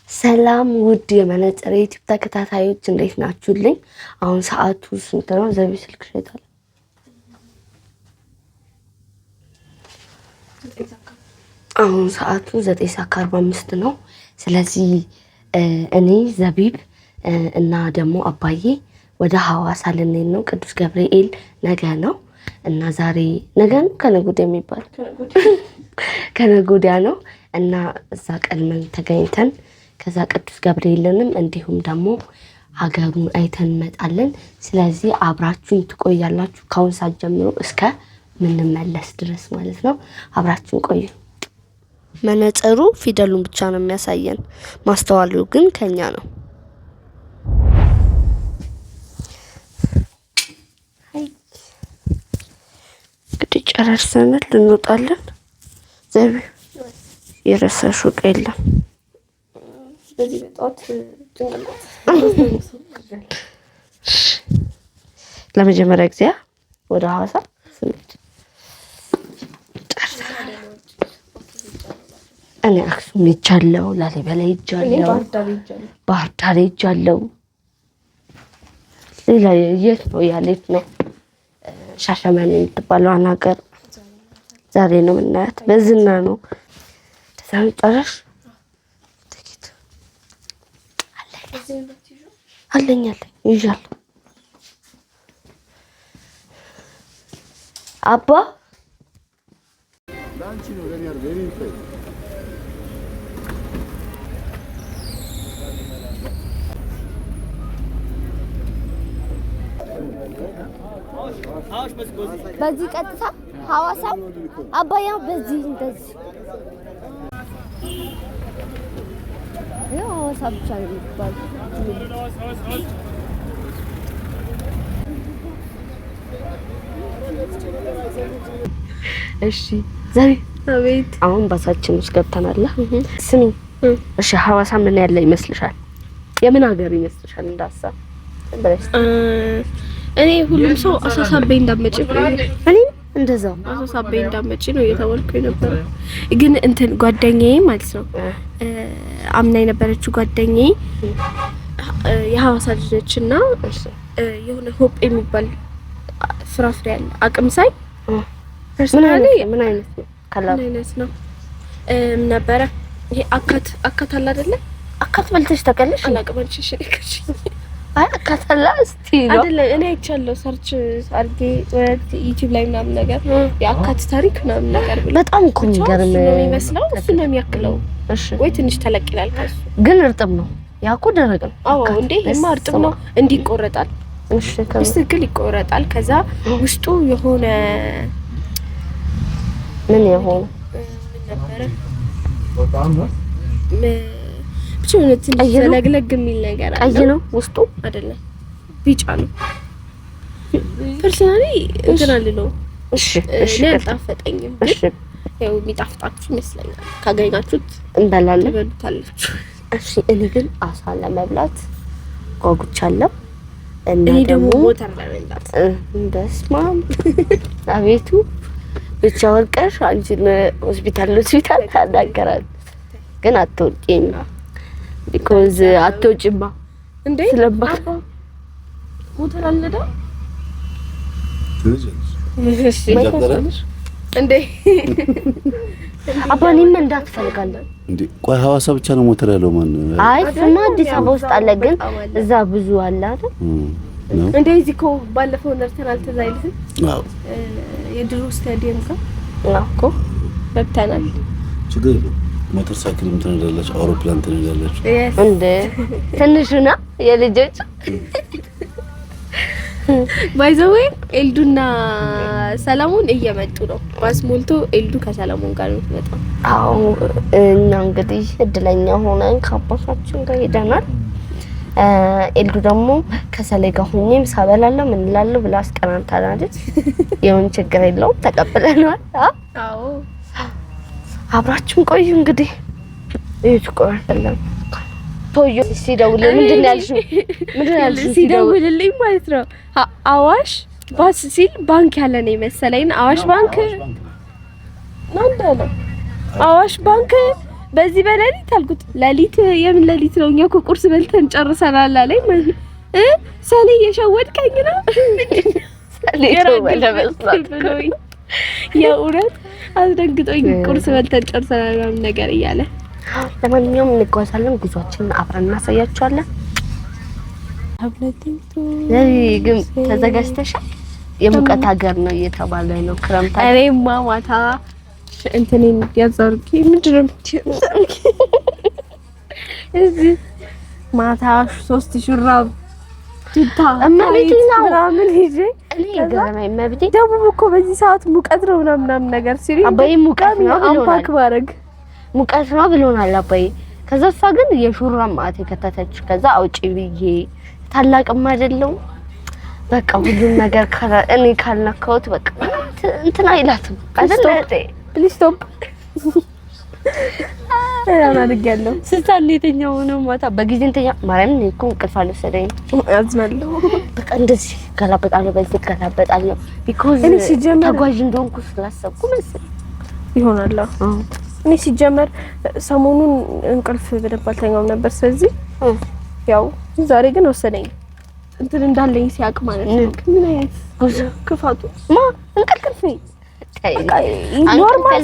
ሰላም ውድ የመነጽር ዩቲዩብ ተከታታዮች እንዴት ናችሁልኝ? አሁን ሰዓቱ ስንት ነው? ዘቢ ስልክ ሸይታል። አሁን ሰዓቱ 9:45 ነው። ስለዚህ እኔ ዘቢብ እና ደግሞ አባዬ ወደ ሐዋሳ ልንሄድ ነው። ቅዱስ ገብርኤል ነገ ነው እና ዛሬ ነገ ነው ከነገ ወዲያ የሚባል ከነገ ወዲያ ነው እና እዛ ቀድመን ተገኝተን ከዛ ቅዱስ ገብርኤልንም እንዲሁም ደግሞ ሀገሩን አይተን እንመጣለን። ስለዚህ አብራችሁን ትቆያላችሁ ከአሁን ሰዓት ጀምሮ እስከ ምንመለስ ድረስ ማለት ነው። አብራችሁን ቆዩ። መነጽሩ ፊደሉን ብቻ ነው የሚያሳየን፣ ማስተዋሉ ግን ከኛ ነው። እንግዲህ ጨረሰናል፣ እንወጣለን። ዘቢ የረሳሽው ዕቃ የለም? በዚህ በጣት ለመጀመሪያ ጊዜ ወደ ሐዋሳ ስንት እኔ አክሱም ሄጃለሁ፣ ላሊበላ ሄጃለሁ፣ ባህር ዳር ሄጃለሁ። ሌላ የት ነው ያለች ነው? ሻሸመኔ የምትባለው ሀገር ዛሬ ነው የምናያት። በዝና ነው ተሳንጨረሽ አለኝ ይዣለሁ። አባ በዚህ ቀጥታ ሐዋሳ አባያ በዚህ እንደዚህ ሐዋሳ ብቻ ነው የሚባለው። እሺ ዛሬ አቤት። አሁን ባሳችን ውስጥ ገብተናል። ስሚ እሺ፣ ሐዋሳ ምን ያለ ይመስልሻል? የምን ሀገር ይመስልሻል? እንዳሳብ እኔ ሁሉም ሰው አሳሳበኝ እንዳመጪ እኔም እንደዛው አሳሳበኝ እንዳመጪ ነው እየተወልኩ ነበር። ግን እንትን ጓደኛዬ ማለት ነው አምና የነበረችው ጓደኛዬ የሐዋሳ ልጅ ነችና የሆነ ሆፕ የሚባል ፍራፍሬ አለ አቅም ሳይ ፐርሰናሊ ምን አይነት ነው? ምን አይነት ነው ነበረ? ይሄ አካት አለ አይደለ? አካት በልተሽ ታውቂያለሽ? አላቅም። እሺ አይ አካታላ እስቲ ነው አይደለ? እኔ አይቻለሁ ሰርች አድርጌ ዩቲዩብ ላይ ምናምን ነገር የአካት ታሪክ ምናምን ነገር ብሎ በጣም እኮ የሚገርም ነው የሚመስለው። እሱ ነው የሚያክለው። እሺ ወይ ትንሽ ተለቅ ይላል ካሱ፣ ግን እርጥብ ነው። ያ እኮ ደረቅ ነው። አዎ እንዴ ይሄማ እርጥብ ነው። እንዲህ ይቆረጣል። እሺ በትክክል ይቆረጣል። ከዛ ውስጡ የሆነ ምን የሆነ ነበረ በጣም ነው ብቻ ነው ትንሽ ለግለግ የሚል ነገር አለ። ቀይ ነው ውስጡ አይደለም፣ ቢጫ ነው። ፐርሰናሊ እንትን አልለው። እሺ ለጣፈጠኝም እሺ ያው የሚጣፍጣችሁ ይመስለኛል። ካገኛችሁት እንበላለን፣ ትበሉታላችሁ። እሺ እኔ ግን አሳ ለመብላት ጓጉቻለሁ። እኔ ደግሞ ሞተር ለመብላት እንደስማም አቤቱ ብቻ ወርቀሽ አንቺን ሆስፒታል ታናገራል። ግን አትወጪኝ ቢኮዝ አትወጪማ እንዴ ስለባ ሞተር አልነዳ እሺ እንዴ አባኔም እንዳትፈልጋለህ እንዴ? ቆይ ሐዋሳ ብቻ ነው ሞተር ያለው? ማን ነው? አይ ስማ አዲስ አበባ ውስጥ አለ፣ ግን እዛ ብዙ አለ አይደል? እንዴ እዚህ እኮ ባለፈው ነርተናል። ትዝ አይልም? አዎ የድሮ ስታዲየም ጋር እኮ ገብተናል። ችግር የለም። ሞተር ሳይክልም ትነዳላችሁ፣ አውሮፕላን ትነዳላችሁ። እንዴ ትንሹና የልጆች ባይዘዌ ኤልዱና ሰላሙን እየመጡ ነው። ባስ ሞልቶ ኤልዱ ከሰላሙን ጋር ነው የምትመጣው። አዎ እና እንግዲህ እድለኛ ሆነን ከአባታችን ጋር ሄደናል። ኤልዱ ደግሞ ከሰላይ ጋር ሆኜም ሳበላለሁ ምን እላለሁ ብላ አስቀናንታለች። የምን ችግር የለውም ተቀበለናል። አዎ አብራችሁን ቆዩ። እንግዲህ እዩት። ቆይ አይደለም ቶዮ ሲደውልልኝ ምንድን ነው ያልሽው? ሲደውልልኝ ማለት ነው አዋሽ ባስ ሲል ባንክ ያለ ነው መሰለኝ። አዋሽ ባንክ ነው እንዳለ አዋሽ ባንክ በዚህ በሌሊት አልኩት። ሌሊት የምን ሌሊት ነው? እኛ እኮ ቁርስ በልተን ጨርሰናል አለኝ ማለት ነው። ሰኔ እየሸወድከኝ ነው። ሰኔ ተወለበስኩኝ የእውነት አስደንግጦኝ ቁርስ በልተን ጨርሰናል ምናምን ነገር እያለ ለማንኛውም እንጓዛለን። ጉዟችንን አብረን እናሳያችኋለን። ግን ተዘጋጅተሻል? የሙቀት ሀገር ነው እየተባለ ነው ክረምት። እኔማ ማታ እንትኔን ያዛርኩ ምንድን ነው እዚህ ማታ 3 ሹራብ ቱታ ምናምን ሄጄ እኔ ገረመኝ። መብቴ ደቡብ እኮ በዚህ ሰዓት ሙቀት ነው ምናምን ነገር ሲል አባዬ ሙቀት ነው አምፓክ ባረግ ሙቀት ነው ብሎናል አባዬ። ከዛ እሷ ግን የሹራብ ማዕት ከተተች። ከዛ አውጪ ብዬ ታላቅም አይደለም በቃ ሁሉም ነገር እኔ ካልነካሁት በቃ እንትን አይላትም አይደል? ፕሊዝ ስቶፕ ያለው ስንት የተኛው ነው ማታ በጊዜ እንተኛ ማርያም ነው እኮ እንቅልፍ አልወሰደኝም። አዝናለሁ በቃ እንደዚህ ገላበጣለሁ በዚህ ገላበጣለሁ ቢኮዝ እኔ ሲጀመር ተጓዥ እንደሆንኩ ስላሰብኩ መሰለኝ ይሆናል። እኔ ሲጀመር ሰሞኑን እንቅልፍ በደንብ አልተኛም ነበር። ስለዚህ ያው ዛሬ ግን ወሰደኝ እንትን እንዳለኝ ሲያቅ ማለት ነው። ምን አይነት ክፋቱ እንቅልፍ ኖርማል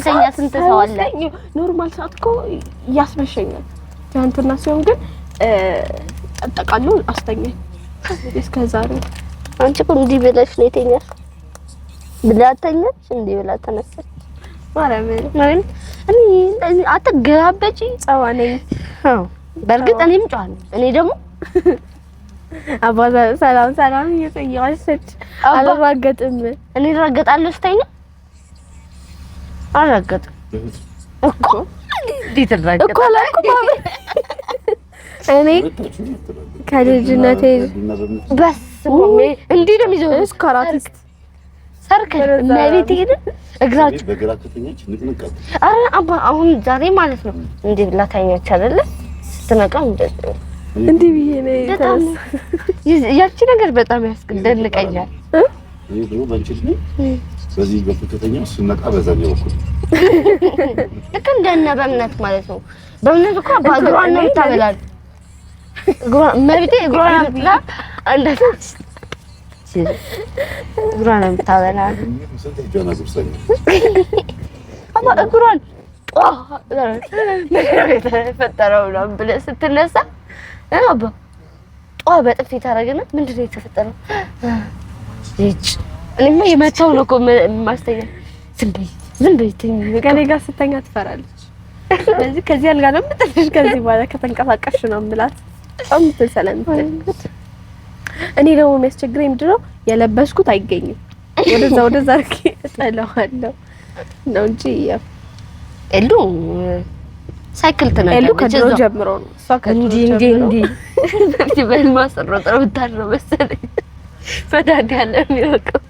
ኖርማል ሰዓት እኮ ያስመሸኛል። ትናንትና ሲሆን ግን አጠቃሎ አስተኛኝ እስከ ዛሬ። አንቺ እኮ እንዲህ ብለሽ ነው የተኛሽ ብላ ተኛሽ እንዲህ ብላ ተነሳች። ማርያም እኔ አትገባበጪ ጸዋ ነኝ። በእርግጥ እኔም ጫዋ ነኝ። እኔ ደግሞ አባዛ ሰላም ሰላም እየጠየቀች አልራገጥም። እኔ እራገጣለሁ ስተኛ አልራገጥም እኮ እንዴት እራገጥ እኮ አላልኩም። እኔ ከልጅነቴ በስ እንዴ ነው የሚዘው ስካራቲስት ሰርከል ነብይ ትሄድ እግራችሁ በግራ ከተኛች ንቅንቅ አረ አባ አሁን ዛሬ ማለት ነው እንዴ ብላ ታኛች አይደለ? ስትነቃ እንዴ ብዬ ነው ያቺ ነገር በጣም ያስደንቀኛል። እኔ ደግሞ ባንቺ በዚህ በከተኛው ስነቃ በዛኛው እኮ ልክ እንደነ በእምነት ማለት ነው። በእምነት እኮ ባግራን ነው ታበላል መብቴ እግሯን አምጥላ እንደዚህ እግሯን አምጥታበላ አባ እግሯን የተፈጠረው ነው ብለህ ስትነሳ አባ በጥፊ ታረጋግና ምንድን ነው የተፈጠረው? እጭ እኔማ የመታው ነው እኮ ማስተኛ ዝም በይ ከኔ ጋር ስተኛ ትፈራለች። ስለዚህ ከዚህ አልጋ ነው የምጥልሽ። ከዚህ በኋላ ከተንቀሳቀስሽ ነው የምላት። በጣም ትሰለምት። እኔ ደግሞ የሚያስቸግረኝ ምንድን ነው የለበስኩት አይገኝም። ወደዛ አርኪ እጠለዋለሁ ነው እንጂ ኤሉ ሳይክል ተናገረ ኤሉ ከድሮ ጀምሮ ነው እሷ እንዲ በህልም አሰረጠው ብታረው መሰለኝ ፈዳድ ያለ የሚወቀው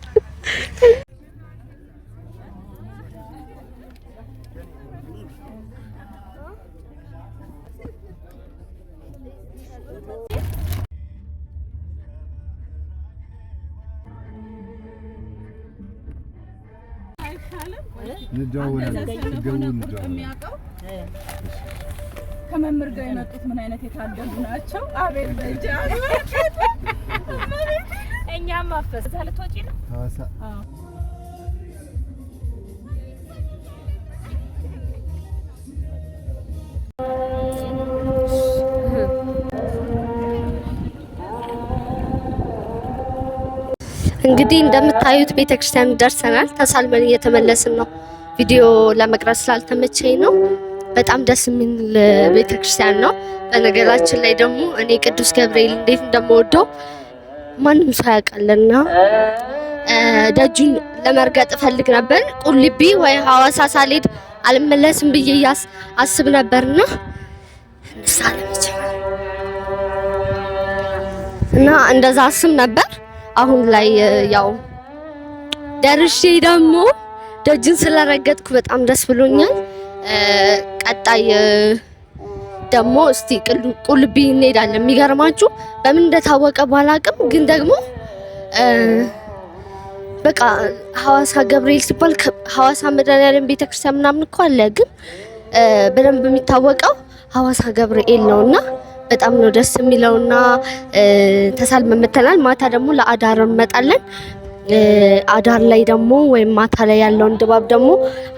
ከመምህር ጋር የመጡት ምን አይነት የታደሉ ናቸው? አቤት ልጅ እኛም አፈስ ታልቶጪ ነው። እንግዲህ እንደምታዩት ቤተክርስቲያን ደርሰናል። ተሳልመን እየተመለስን ነው። ቪዲዮ ለመቅረጽ ስላልተመቸኝ ነው። በጣም ደስ የሚል ቤተክርስቲያን ነው። በነገራችን ላይ ደግሞ እኔ ቅዱስ ገብርኤል እንዴት እንደምወደው ማንም ሰው ያውቃልና ደጁን ለመርገጥ ፈልግ ነበር። ቁልቢ ወይ ሐዋሳ ሳልሄድ አልመለስም ብዬ አስብ ነበርና እና እንደዛ አስብ ነበር። አሁን ላይ ያው ደርሼ ደግሞ ደጁን ስለረገጥኩ በጣም ደስ ብሎኛል። ቀጣይ ደግሞ እስቲ ቁልቢ እንሄዳለን። የሚገርማችሁ በምን እንደታወቀ ባላቅም ግን ደግሞ በቃ ሐዋሳ ገብርኤል ሲባል ሐዋሳ መድኃኔዓለም ቤተክርስቲያን ምናምን እኮ አለ። ግን በደንብ የሚታወቀው ሐዋሳ ገብርኤል ነውና በጣም ነው ደስ የሚለውና ተሳልመን መተናል። ማታ ደግሞ ለአዳር እንመጣለን። አዳር ላይ ደግሞ ወይም ማታ ላይ ያለውን ድባብ ደግሞ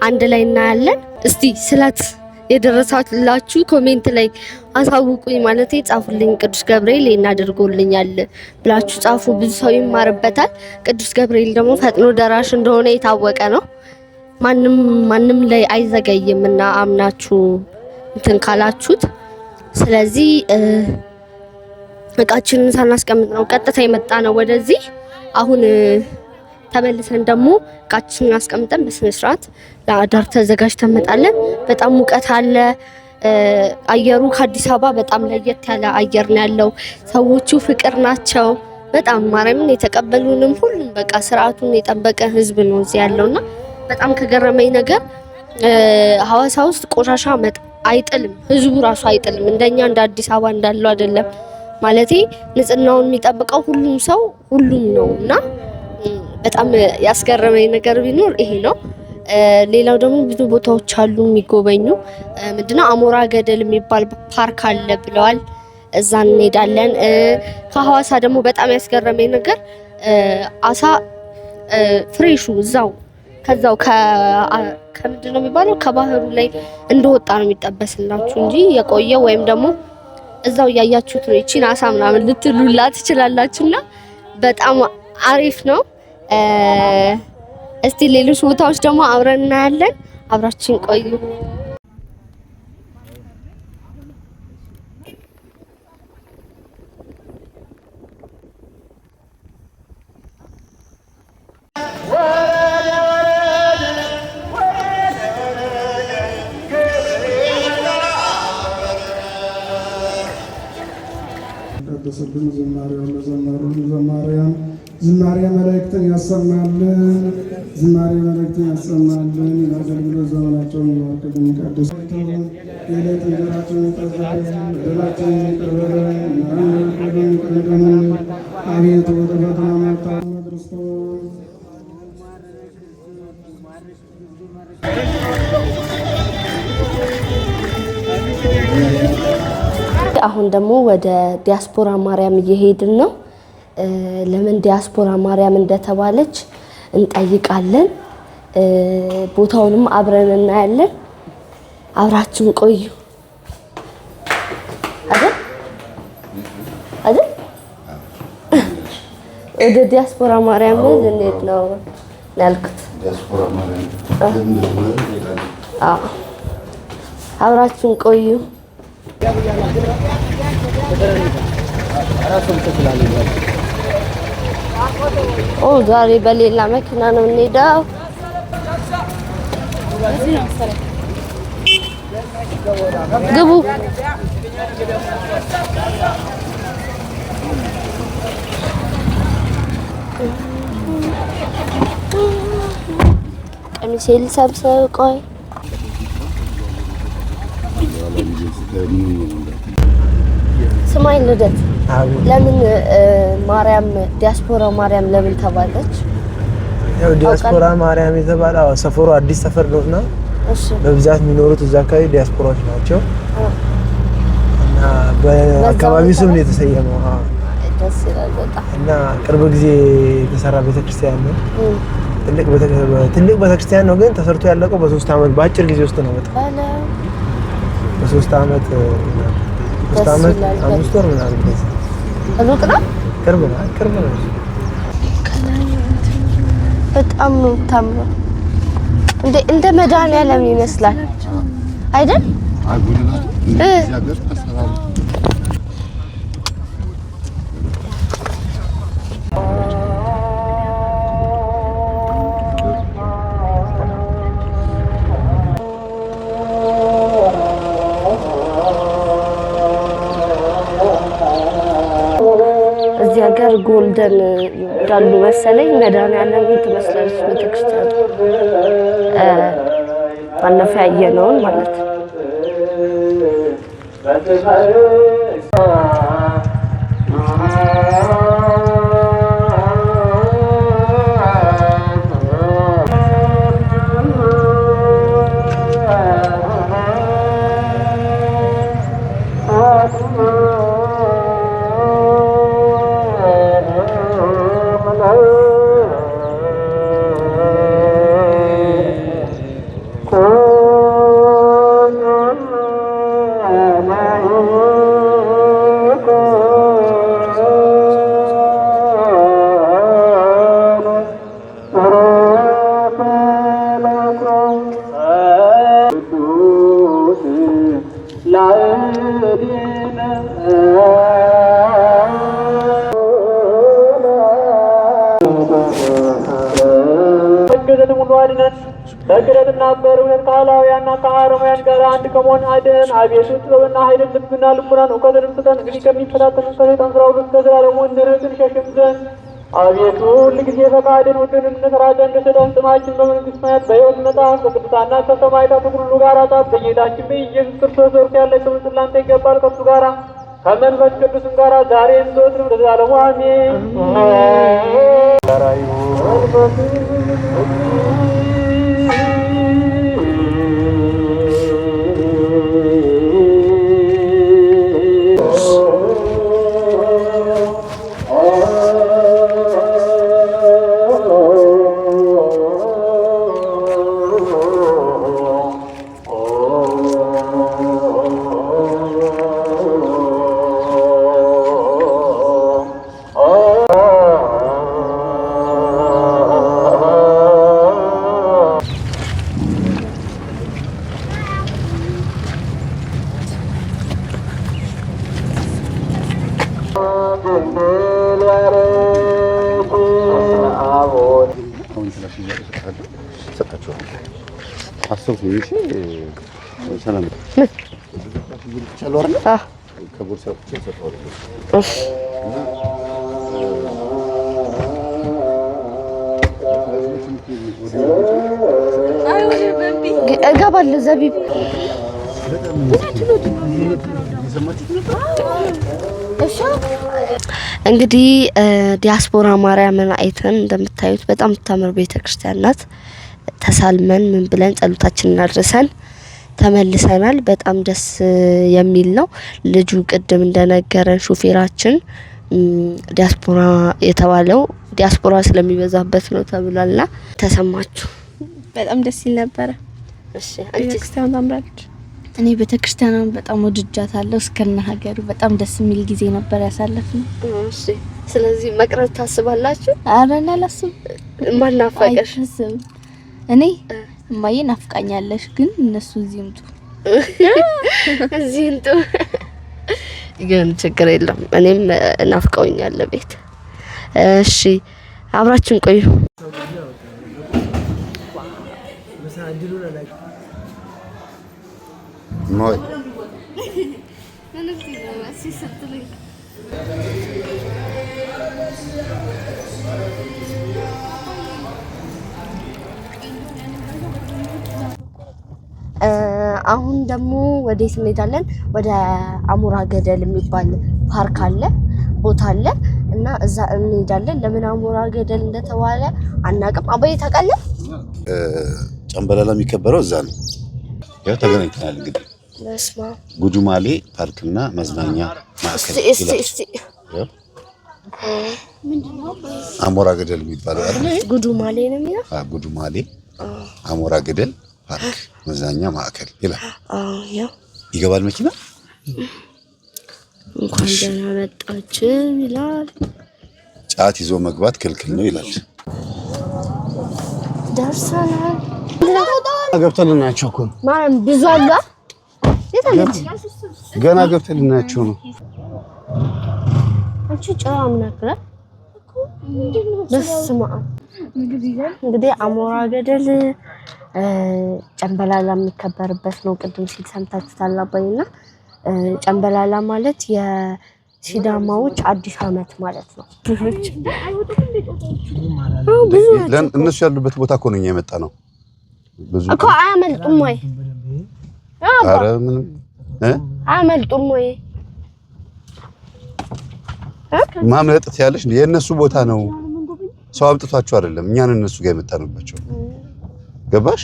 አንድ ላይ እናያለን። እስቲ ስላት የደረሳላችሁ ኮሜንት ላይ አሳውቁኝ፣ ማለት ጻፉልኝ። ቅዱስ ገብርኤል እናደርጎልኛል ብላችሁ ጻፉ፣ ብዙ ሰው ይማርበታል። ቅዱስ ገብርኤል ደግሞ ፈጥኖ ደራሽ እንደሆነ የታወቀ ነው። ማንም ላይ አይዘገይም እና አምናችሁ እንትን ካላችሁት። ስለዚህ እቃችንን ሳናስቀምጥ ነው ቀጥታ የመጣ ነው ወደዚህ። አሁን ተመልሰን ደግሞ እቃችንን አስቀምጠን በስነ ስርዓት ለአዳር ተዘጋጅተን እንመጣለን። በጣም ሙቀት አለ። አየሩ ከአዲስ አበባ በጣም ለየት ያለ አየር ነው ያለው። ሰዎቹ ፍቅር ናቸው በጣም ማርያምን የተቀበሉንም ሁሉም በቃ ስርዓቱን የጠበቀ ህዝብ ነው እዚህ ያለውና በጣም ከገረመኝ ነገር ሐዋሳ ውስጥ ቆሻሻ አይጥልም፣ ህዝቡ ራሱ አይጥልም። እንደኛ እንደ አዲስ አበባ እንዳለው አይደለም። ማለቴ ንጽህናውን የሚጠብቀው ሁሉም ነውና በጣም ያስገረመኝ ነገር ቢኖር ይሄ ነው። ሌላው ደግሞ ብዙ ቦታዎች አሉ የሚጎበኙ። ምንድነው አሞራ ገደል የሚባል ፓርክ አለ ብለዋል። እዛ እንሄዳለን። ከሐዋሳ ደግሞ በጣም ያስገረመኝ ነገር አሳ ፍሬሹ ከዛው ከምንድነው የሚባለው ከባህሩ ላይ እንደወጣ ነው የሚጠበስላችሁ እንጂ የቆየ ወይም ደግሞ እዛው ያያችሁት ነው እቺን አሳ ምናምን ልትሉላ ትችላላችሁና በጣም አሪፍ ነው። እስቲ ሌሎች ቦታዎች ደግሞ አብረን እናያለን። አብራችን ቆዩ። ቅዱስን ዝማሬውን ለዘመሩን ዘማሪያን ዝማሬ መላእክትን ያሰማልን፣ ዝማሬ መላእክትን ያሰማልን። የአገልግሎት ዘመናቸውን ይባርክልን፣ ይቀድስልን። የዕለት እንጀራችንን ይጠብቅልን፣ በደላችንን ይቅር በለን፣ ምሕረቱን ይቅር እንደምን አቤቱ ወደ ፈተና አታግባን። አሁን ደግሞ ወደ ዲያስፖራ ማርያም እየሄድን ነው። ለምን ዲያስፖራ ማርያም እንደተባለች እንጠይቃለን። ቦታውንም አብረን እናያለን። አብራችሁን ቆዩ። አይደል ወደ ዲያስፖራ ማርያም ልንሄድ ነው ያልኩት። ዲያስፖራ ማርያም አብራችሁን ቆዩ። ዛሬ በሌላ መኪና ነው የምንሄደው። ግቡ። ቀሚሴ ልሰብስብ። ቆይ ስማኝ ልደት፣ ለምን ማርያም ዲያስፖራ ማርያም ለምን ተባለች? ያው ዲያስፖራ ማርያም የተባለው ሰፈሩ አዲስ ሰፈር ነውና በብዛት የሚኖሩት እዛ አካባቢ ዲያስፖራዎች ናቸው እና በአካባቢው ስም ነው የተሰየመው። ደስ ይላል በጣም። እና ቅርብ ጊዜ የተሰራ ቤተክርስቲያን ነው። ትልቅ ቤተክርስቲያን ነው፣ ግን ተሰርቶ ያለቀው በ3 አመት በአጭር ጊዜ ውስጥ ነው። በጣም በ3 አመት 5 ወር ምናምን ሩቅ ነው። ቅርብ ነው። በጣም ነው የምታምረው። እንደ መድኃኒዓለም ይመስላል አይደል? እዚህ ሀገር ጎልደን ይወዳሉ መሰለኝ። መድኃኒዓለም ትመስላለች ቤተክርስቲያኑ። ባለፈው ያየነውን ማለት ነው። በክረትና በእውነት ከአላውያንና ከአረማውያን ጋር አንድ ከመሆን አድነን። አቤቱ ጥበብና ኃይልን ልብና ልቡናን እውቀትንም ስጠን። እንግዲህ ከሚፈታተኑ ከሰይጣን ስራ ሁሉ እስከ ዘላለሙ እንርቅን ሸሽም ዘንድ አቤቱ ሁልጊዜ ፈቃድን ውድን እንሰራ ዘንድ ስጠን። ጥማችን በመንግስት ማየት በሕይወት መጽሐፍ ከቅዱሳንና ከሰማዕታት ሁሉ ጋር ጻፍ። በጌታችን በኢየሱስ ክርስቶስ እርሱ ያለ ክብር ስላንተ ይገባል። ከእርሱ ጋራ ከመንፈስ ቅዱስም ጋራ ዛሬም ዘወትርም ለዘላለሙ አሜን። እገባለሁ ዘቢብ እንግዲህ ዲያስፖራ ማርያምን አይተን እንደምታዩት በጣም ታምር ቤተክርስቲያን ናት። ተሳልመን ምን ብለን ጸሎታችንን አድርሰን ተመልሰናል። በጣም ደስ የሚል ነው። ልጁ ቅድም እንደነገረን ሹፌራችን ዲያስፖራ የተባለው ዲያስፖራ ስለሚበዛበት ነው ተብሏልና ተሰማችሁ? በጣም ደስ ይል ነበር። እሺ ቤተክርስቲያኑ ታምራለች። እኔ ቤተክርስቲያኑን በጣም ወድጃታለሁ። እስከነ ሀገሩ በጣም ደስ የሚል ጊዜ ነበር ያሳለፍነው። እሺ ስለዚህ መቅረት ታስባላችሁ? ኧረ አላስብም። ማን ናፈቀሽ? እኔ እማዬ ናፍቃኛለሽ፣ ግን እነሱ እዚህ ይምጡ እዚህ ይምጡ። ግን ችግር የለም። እኔም ናፍቀውኛል ቤት። እሺ አብራችን ቆዩ። ሞይ አሁን ደግሞ ወዴት እንሄዳለን? ወደ አሞራ ገደል የሚባል ፓርክ አለ፣ ቦታ አለ እና እዛ እንሄዳለን። ለምን አሞራ ገደል እንደተባለ አናውቅም። አባዬ ታውቃለህ? ጨምበላላ የሚከበረው እዛ ነው። ያው ተገናኝተናል። እንግዲህ ለስማ ጉዱማሌ ፓርክና መዝናኛ ማዕከል ይላል። አሞራ ገደል የሚባለው አይደል? ጉዱማሌ ነው የሚለው። ጉዱማሌ አሞራ ገደል ፓርክ መዝናኛ ማዕከል ይላል። ያው ይገባል መኪና። እንኳን ደህና መጣችሁ ይላል። ጫት ይዞ መግባት ክልክል ነው ይላል። ደርሰናል። ገብተን እናያቸው እኮ ማን ብዙ አለ። የታለች? ገና ገብተን እናያቸው ነው። አንቺ ጫም ነበር እኮ ምንድነው? በስመ አብ። እንግዲህ አሞራ ገደል ጨምበላላ የሚከበርበት ነው። ቅድም ሲል ሰምታችሁታል አባይና ጨምበላላ ማለት የሲዳማዎች አዲስ ዓመት ማለት ነው። እነሱ ያሉበት ቦታ እኮ ነው የመጣ ነው። ብዙ እኮ አያመልጡም ወይ? ኧረ ምንም አያመልጡም ወይ? ማምለጥ ያለሽ የእነሱ ቦታ ነው። ሰው አምጥቷቸው አይደለም፣ እኛን እነሱ ጋር የመጣንባቸው። ገባሽ?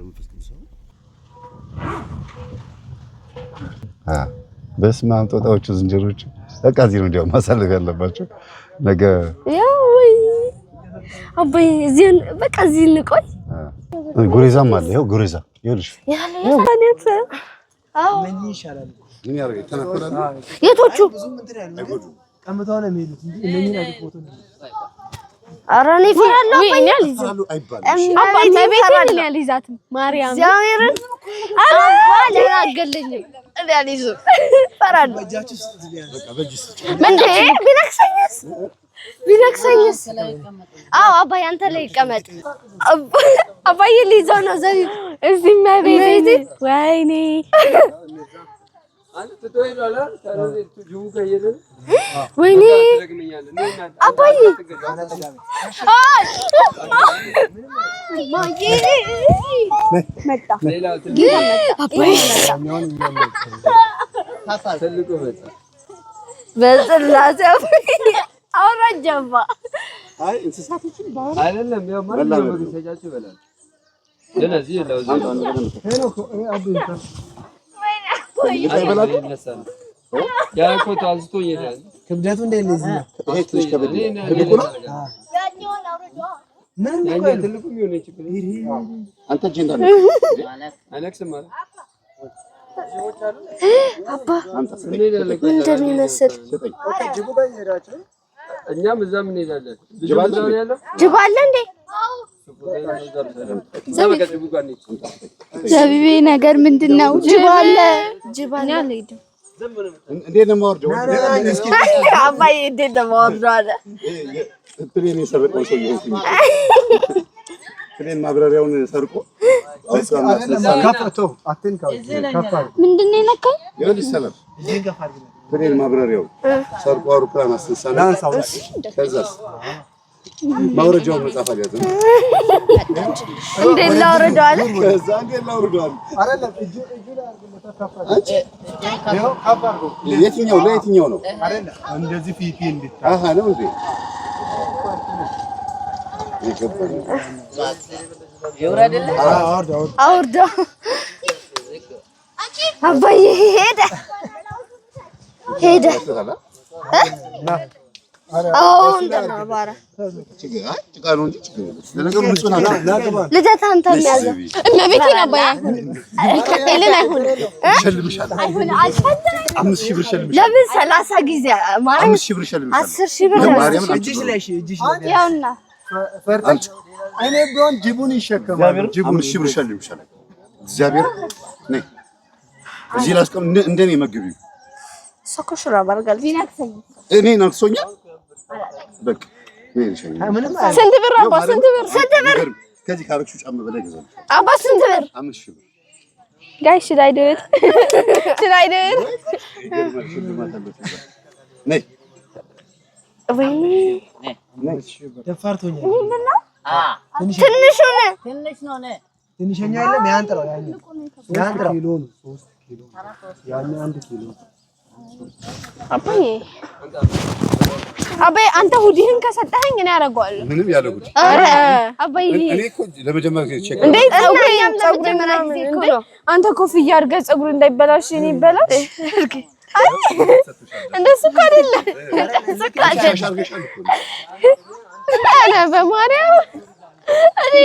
መንፈስ ቅዱስ በስመ አብ ጦጣዎቹ ዝንጀሮቹ በቃ እዚህ ነው እንዲያው ማሳለፍ ያለባቸው ነገ ያው ወይ አባይ እዚህ በቃ እዚህ እንቆይ ጉሬዛም አለ ይኸው ጉሬዛ ይኸውልሽ ያለበት አዎ ምን ይሻላል ምን ያርገ ተነኮላል የቶቹ ቀምተው ነው የሚሄዱት እንጂ እነኚህ ላይ ፎቶ ነው አራኔ ፈራለሁ ወይኛ ልጅ አባቴ ቤት ነው ያልይዛትም ማርያም እግዚአብሔርን አላገለኝ እኔ አልይዙ ፈራለሁ በእጃችሁ በቃ በእጅስ እንዴ ቢነክሰኝስ አዎ አባዬ አንተ ላይ ይቀመጥ አባዬ ሊይዘው ነው ዘቢብ እዚህ ማቤቴ ወይኔ አንተ ትቶይላላ ታረዘ ጁ ከየለ ወይኔ አባዬ መጣ አባዬ ታታልቁ መጣ በስላሴ አውራጀባ አይ እንስሳቶችን ባል አይደለም ያው ማለት ነው መግሰጫቸው ይበላል ለነዚህ ያለው ያ እኮ ታዝቶ ይሄዳል ክብደቱ እንደዚህ ነው ይሄ ትንሽ ከበድ ትልቁ ነው ምን ትልቁ የሚሆነ ችግር አንተ ጀንዳ አለክስ ማለት አባ እንደሚመስል እኛም እዛም እንሄዳለን ጅብ አለ እንዴ ዘቢቤ ነገር ምንድነው ጅብ አለ አልሄድም እንዴት ነው የማወርደው አባዬ እንዴት ነው የማወርደው አለ ፕሌን የሰረቀው ሰው ይሆንኩኝ ፕሌን ማብረሪያውን ሰርቆ ከፈተው አትንካው ከፋር ምንድነው የነካኝ ይኸውልሽ ሰላም ፕሌን ማብረሪያው ሰርቆ አውሮፕላን አስነሳና ከዛስ ማውረጃውን መጻፍ አለበት እንዴት ላውርደው አለ ከዛ እንዴት ላውርደው አለ አይደለም እጁ ላይ ከፋር የትኛው ለየትኛው ነው አይደለም እንደዚህ ፊት እንድታ አሃ ነው እንዴ ይገባል ይወራደለ አውርዶ አባዬ ሄደ አዎ እንደናባራ ጭቃ ነው እንጂ ጭቃ ነው ለነገሩ ንጹህ ናት ልደት አንተ የሚያዘው እመቤቴን አባያ እልን አይሆን ሸልምሻል አይሆን 5000 ብር ሸልምሻል ለምን 30 ጊዜ ማለት 5000 ብር ሸልምሻል 10000 ብር ማርያምን እጅሽ ላይ ያውና ፈርተሽ አይኔ ቢሆን ጅቡን ይሸከማል ጅቡን 5000 ብር ሸልምሻል እግዚአብሔር ነይ እዚህ ላስቀም እንደኔ መግቢው ሰኮሽራ ባርጋል ቢናክሰኝ እኔ ነክሶኛል በቃ ነይ ሸኝ ምንም ስንት ብር አባ ስንት ብር ከዚህ ካረክሹ ጫማ በላይ ገዛል አባ ስንት ብር 5000 ብር ጋይስ should I do it ነይ ወይኔ ደፋርቶኛል ትንሽ ነው ትንሽኛ የለም ያንጥራው ያንጥራው ኪሎ ነው 3 ኪሎ ያን 1 ኪሎ አባዬ አንተ ሁዲህን ከሰጠኸኝ እኔ አደርገዋለሁ ምንም ያለጉት አረ አባዬ እኔ እኮ ለመጀመሪያ ጊዜ ቼክ እንዴ ፀጉሬ ምናምን እንዴ አንተ ኮፍያ አድርገህ ፀጉር እንዳይበላሽ እኔ ይበላሽ እንደሱ እኮ አይደለም አረ በማርያም እኔ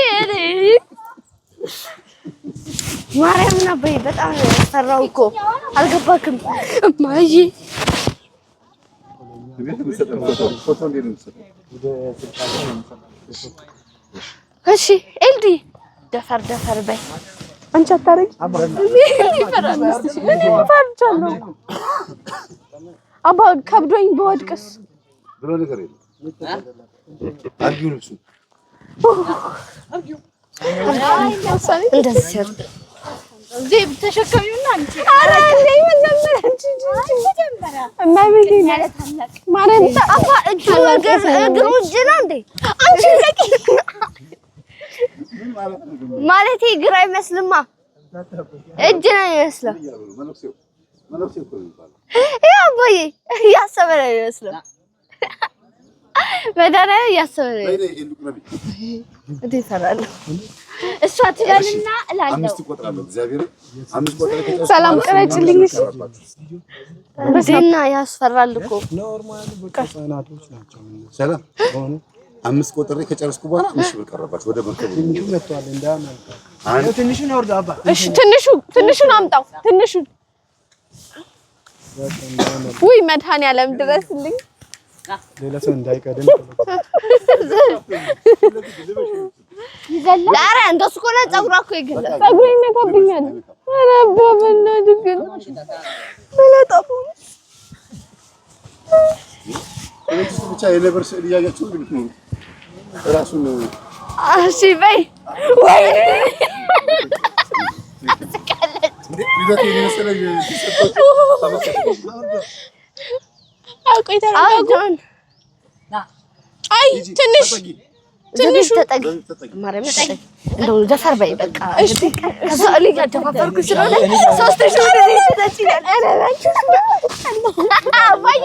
ማርያምን አባዬ በጣም ፈራው እኮ አልገባክም ማጂ ፎቶ እንዴት ነው እሺ ኤልዲ ደፈር በይ አንቺ አታረጊ ፈርቻለሁ አባ ከብዶኝ በወድቅስ ብሎ ነገር የለም አዲው ልብሱ እንደዚህ ሲያር ዜብ ተሸከሚውና አንቺ አረ እንዴ መጀመሪያ እማቤቴ ማረን አባ እጁ እግሩ እጅ ነው እንዴ አንቺ ለቂ ማለት እግር አይመስልማ እጅ ነው የሚመስለው መነኩሴው እኮ ነው የሚባለው ያ አባዬ እያሰበ ነው የሚመስለው መዳና እያሰበ ነው እንዴ ፈራለሁ እሷ ትላልና እላለሁ። 5 ቆጥራለሁ። እግዚአብሔር 5 ቆጥረህ ሰላም ቅረጭልኝ። በዜና ያስፈራል እኮ ኖርማል በቃ ህፃናቶች ናቸው። ሰላም 5 ቆጥሬ ከጨረስኩ በኋላ ትንሽ ብር ቀረባችሁ ወደ መርከቡ ትንሹ መጥቷል እንዳያመልጥ። ትንሹን ያወርድ አባ። እሺ ትንሹን አምጣው። ትንሹን ውይ መድኃኒዓለም ድረስልኝ። ሌላ ሰው እንዳይቀደም ይዘላ ኧረ እንደሱ እኮ ነው። ፀጉሯ እኮ ይገላል። ፀጉሬ ይነካብኛል። ኧረ አባ በእናትህ ግን መላጣፉ ብቻ የነበር ስዕል እያያችሁ እንዴ ራሱን እሺ በይ ወይ ቢዛት የመሰለ ቆይ ተረጋጉ። አይ ትንሹ ተጠጊ ማርያም ተጠጊ እንደው ደፈር በይ በቃ። እሺ ከዛ ልጅ አደፋፈርኩ ስለሆነ 3000 ወደ ቤት ተጭኛል። አባዬ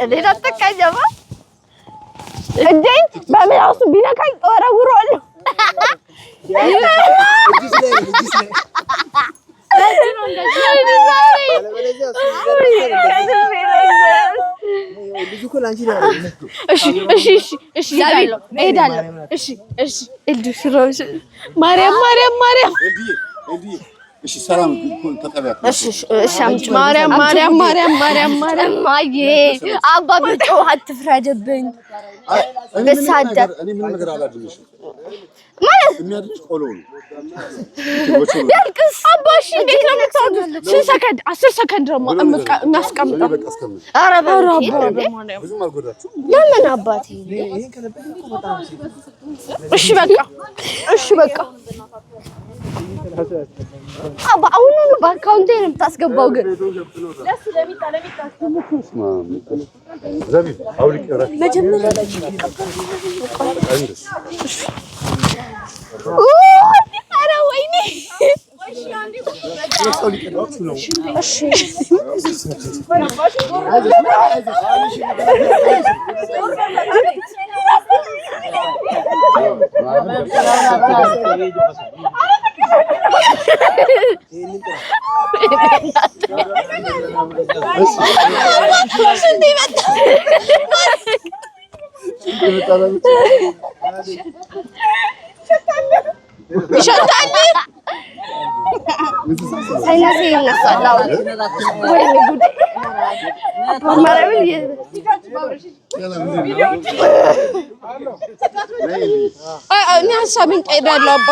እኔ ተጠቃኛማ እንዴ በምላሱ ቢነካኝ ወረውረዋለሁ። ማርያም እሺ ሰላም ተቀበያ። እሺ አምጪ ማርያም አባ ቢጮህ አትፍረድብኝ። እኔ ምን ነገር አላድርግሽም ማለት የሚያድርሽ ቆሎ ነው። ያልቅስ አባሽ እንዴት ነው የምታወጡት? 10 ሰከንድ ነው የሚያስቀምጠው። ኧረ ብዙም አልጎዳችሁም። ለምን አባቴ? እሺ በቃ አባ አሁን ነው በአካውንቴ ነው የምታስገባው። ግን ዘቢብ አውልቅ ይራክ መጀመሪያ ኧረ ወይኔ ይሸታል። ሳይነስ ይነሳል። ወይኔ ጉድ እኔ ሀሳቤን ቀይሬያለሁ አባ።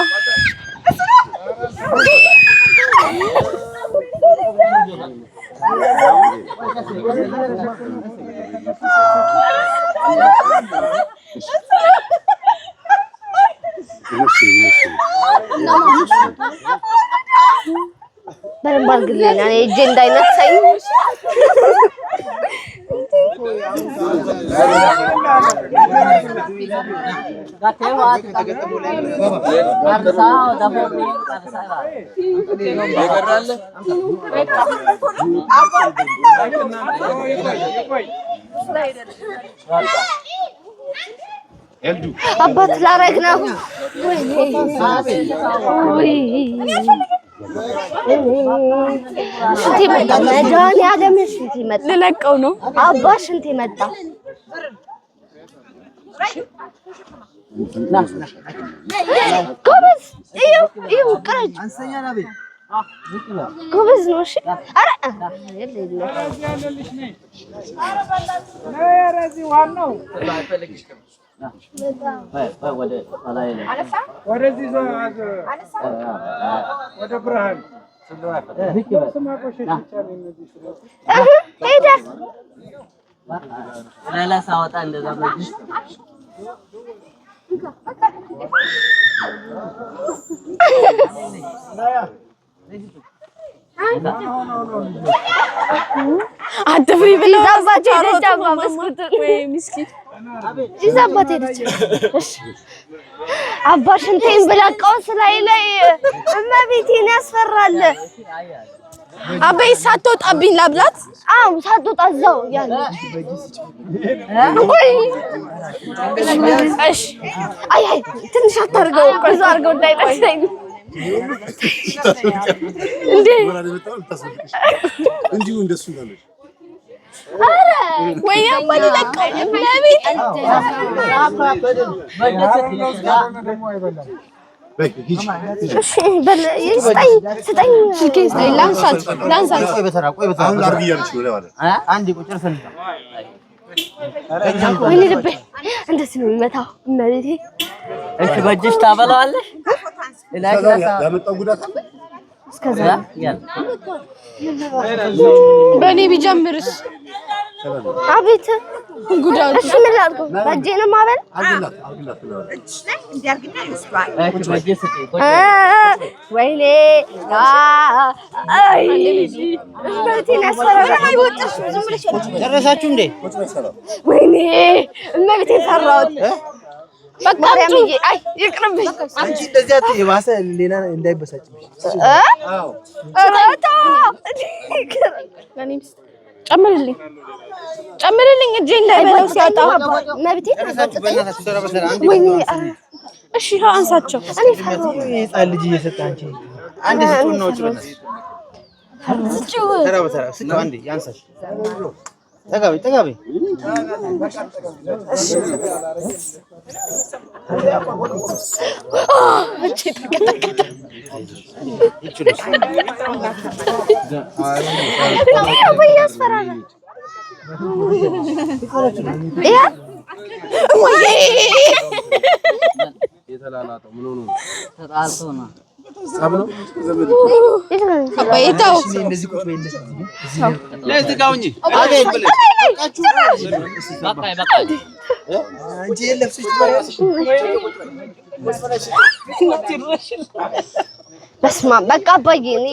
በደንብ አድርግልኝ እጄ እንዳይነሳኝ። አባት ላረግ ነው። ሽንቴ መጣ። መድኃኒዓለም ሽንቴ መጣ። ልለቀው ነው አባ ሽንቴ መጣ። ጎበዝ እዩ ቅረጭ ጎበዝ ነው። እሺ ኧረ ወደ ብርሃን ለላሳወጣ እንደዛ ነው። አትፍሪ ብለው ዛባቸው ደጃባ መስኩት ወይ ምስኪን ይዛባት ሄደች። እሺ አባሽንቴን ብላቀው ስላይ እመቤቴን ያስፈራል። አበይ ሳትወጣብኝ ላብላት? አዎ ሳትወጣ እዛው ያለች። እሺ አይ ትንሽ አታርገው ቆይቶ አርገው እንዳይጠቅሰኝ እንዴ እንዲሁ እንደሱ ነው። አረ ወይ ያማን ለቀው ለቤት እሺ በል ይስጠኝ ስጠኝ ስልኬን ስጠኝ ላንሳት ቆይ በተራ አሁን አርግ እያለች ነው ለማለት አንዴ ቁጭ ርፈን ወይኔ ልቤ እንደዚህ ነው የሚመታው እመቤቴ። እሺ በእጅሽ ታበላዋለሽ? ያመጣው ጉዳት አለ እስከዛ በእኔ ቢጀምርስ? አቤት ጉዳቱ። እሺ ምን ላድርገው? በእጄ ነው ማበል? ወይኔ አይ እመቤቴን ያስፈራራል። አይወጣሽ ዝም ብለሽ ጨረሳችሁ እንዴ? ወይኔ እመቤቴን ፈራሁት። በቃ ማርያምዬ አይ ይቅርብኝ። አንቺ እንደዚህ የባሰ ሌላ እንዳይበሳጭብሽ። አዎ አራታ ጨምርልኝ እጄን እንዳይበላው ሲያጣ እመቤቴን ወይኔ እሺ አንሳቸው። እኔ ፈራሁ። ህፃን ልጅ እየሰጠ አንቺ አንዴ ስጡን ነው ጭበና ተራ በተራ ስጡ። አንዴ ያንሳሽ ተጋቢ እቺ ተከተከተ ይችላል ያስፈራራል። ያ ወይ የተላላጠው ምን ሆኖ ተጣልቶ ነው ሳብሎ አባይታው እንደዚህ ቁጭ በይ እንደዚህ ለዚህ ጋር እንጂ አገኝ ብለሽ በቃ አንቺ የለብስሽ ትበሪያለሽ። በስመ አብ በቃ አባዬ እኔ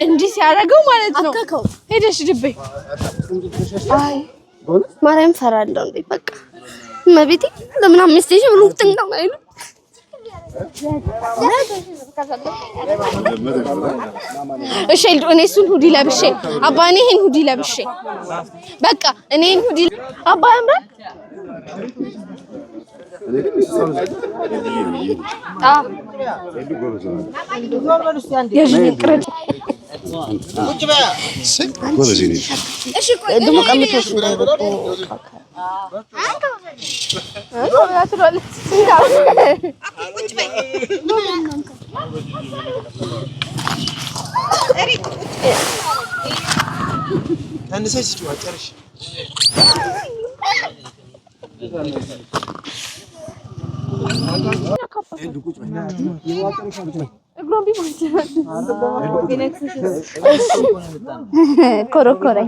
እንዲህ ሲያደርገው ማለት ነው። ሄደሽ ድቤ አይ ማርያም ፈራለሁ እንዴ በቃ እመቤቴ ለምን አምስቴሽ ሩፍት እንደማይሉ እሺ እኔ እሱን ሁዲ ለብሼ አባ እኔ ይሄን ሁዲ ለብሼ በቃ እኔ ይሄን ሁዲ አባ ያምራል። ኮሮኮረ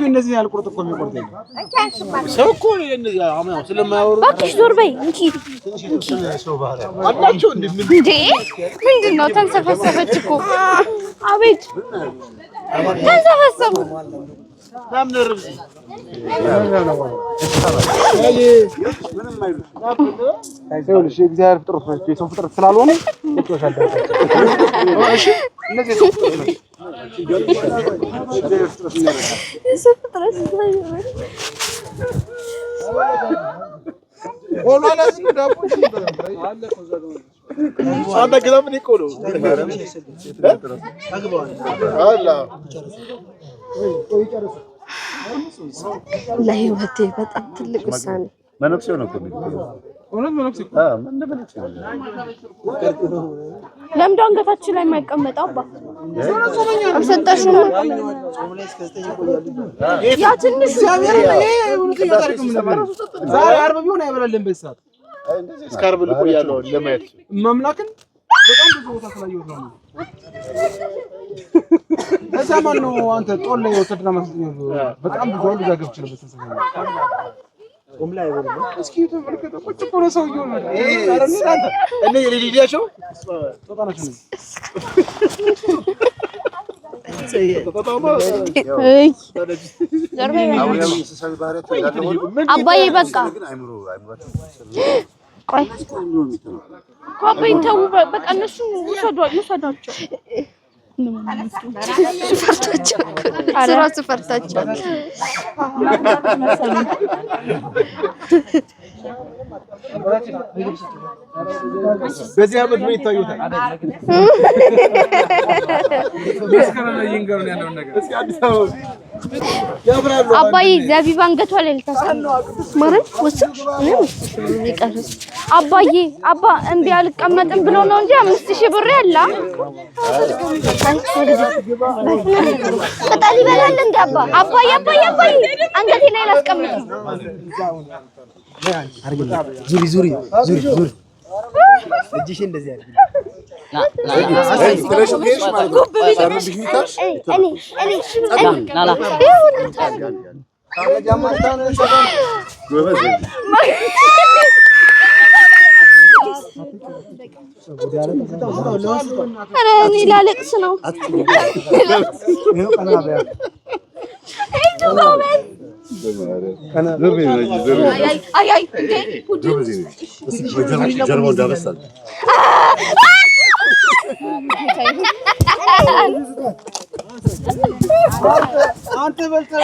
እንደዚህ ያልቆርጥ እኮ የሚቆርጥ ሰው እኮ እንደዚህ አማው ስለማያወሩ እባክሽ ዞር በይ እንኪ አላችሁ እንዴ ምንድነው? ተንሰፈሰፈች እኮ አቤት ተንሰፈሰፉ። ታምነርብስ ምንም አይሉሽ አይዞሽ። እግዚአብሔር ፍጥረት ነው የሰው ፍጥረት ስላልሆነ እሺ እነዚህ ሰው ፍጥረት ነው ለህይወቴ በጣም ትልቅ ውሳኔ መነኩሴው ነው እኮ እውነት መነኩሴ ለምዶ አንገታችን ላይ የማይቀመጠው አባ አልሰጠሽም? ያ ትንሽ እግዚአብሔር ዛሬ ዓርብ ቢሆን አይበላልም። በሰዓት እስከ ዓርብ ልቆያለሁ ለማየት መምላክን በጣም ብዙ ቦታ ስላየሁት ነው። እዛ ማን ነው አንተ ጦል ላይ ወሰድና መስጠኝ በጣም ብዙ አሉ ዛገብች ነው በተሰሰነ ቆምላ አይበለም። እስኪ ተመልከተ ቁጭ ብሎ ሰውየው ነው አረን አንተ እኔ የሊዲያቸው ጦጣናቸው ነው አባዬ በቃ ቆይ አባዬ ተው በቃ እነሱ ውሰዷቸው ስራሱ ፈርታቸው በዚህ አመት ምን ይታዩታል? አባዬ ዘቢብ አንገቷ ላይ ልታስቀምጥ ማለት ወስድ ይቀርስ አባዬ አባ እምቢ አልቀመጥም ብሎ ነው እንጂ 5000 ብር ያላ ቅጠል ይበላል እንደ አባዬ አንገቴ ላይ ላስቀምጥ ዙሪ እጅሽ እንደዚህ አድርጊ እኔ ላለቅስ ነው አንተ በልተህ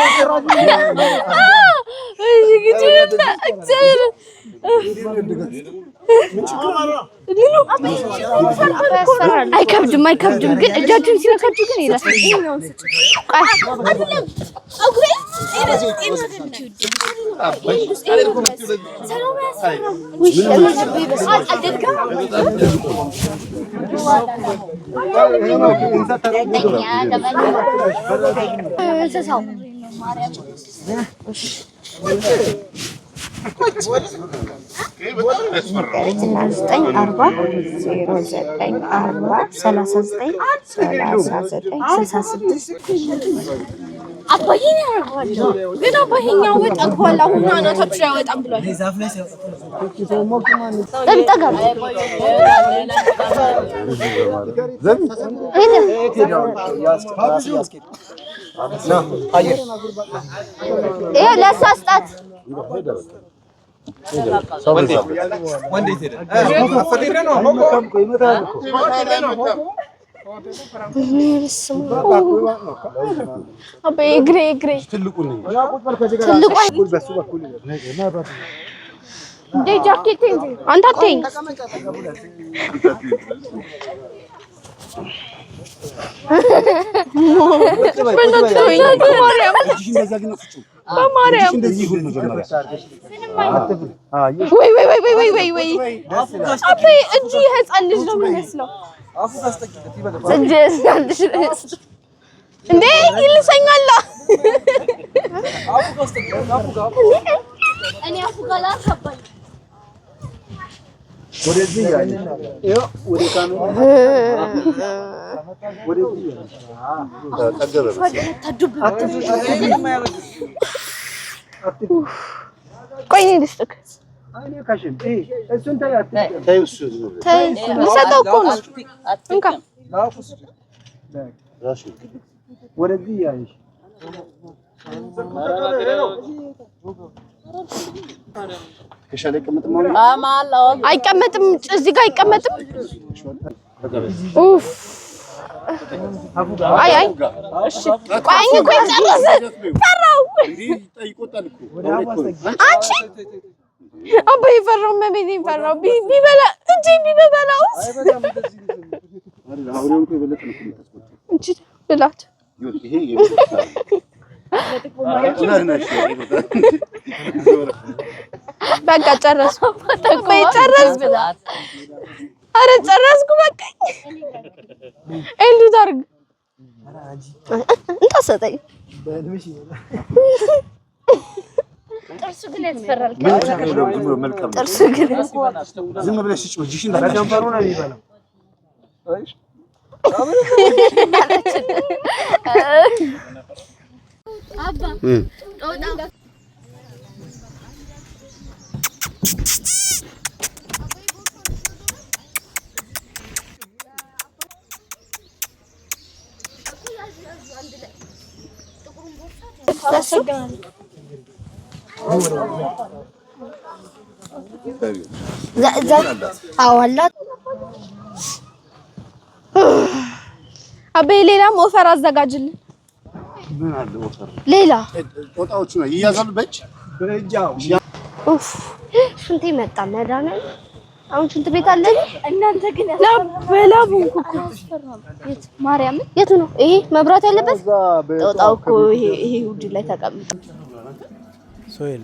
አይከብድም ግን እጃችሁን ሲነካችሁ ግን ይላል አባዬ ነው ያደርገዋለሁ ግን አባዬኛው ወጣቷል አሁን አናታችሁ ያወጣም ብሏል ዛፍ ላይ ሲያወጣ እንጠጋ ይሄ ለሳስጣት አባዬ እግሬ ትልቁ እንደ ጃኬት አንተ አትይኝ በማርያም ወይ አባዬ እጁ የህፃን ልጅ ነው የሚመስለው እንዴ ይልሰኛል እኔ አፉ ጋር አባዬ ወደዚህ ያለ ወደ ካሜራ ወደዚህ ቆይ እኔ ልስጥክ አይኔ ካሽን እሱን ታያት ተይ ልሰጠው እኮ ነው እንካ ወደዚህ ያይሽ ከሻለ አይቀመጥም አይቀመጥም እዚህ ጋር አይቀመጥም ኡፍ አይ እሺ ቆይ ጨርስ ፈራው አንቺ አባዬ ፈራው መቤቴ ፈራው ቢበላ እንጂ ቢበላውስ እንጂ ብላት በቃ ጨረስኩ ጨረስ ብላት አረ ጨረስኩ በቃ ኤሉ ታርግ እንታሰጠኝ ጥርሱ ግን ያስፈራል ጥርሱ ግን ዝም ብለሽ እጅሽ እንዳትከንፈሩ ነው የሚበላው አባ ጦጣ አዋላት አቤ ሌላም ኦፈር አዘጋጅልን። ምን አለ ኦፈር? ሌላ ጦጣዎቹ ነው ይያዛሉ በእጃው። ኡፍ ሽንቴ መጣ መዳነን። አሁን ሽንት ቤት አለ። እናንተ ግን በላቡንኩ የት ማርያም የቱ ነው ይሄ መብራት ያለበት? ጦጣው እኮ ይሄ ውድ ላይ ተቀምጦ ሶይል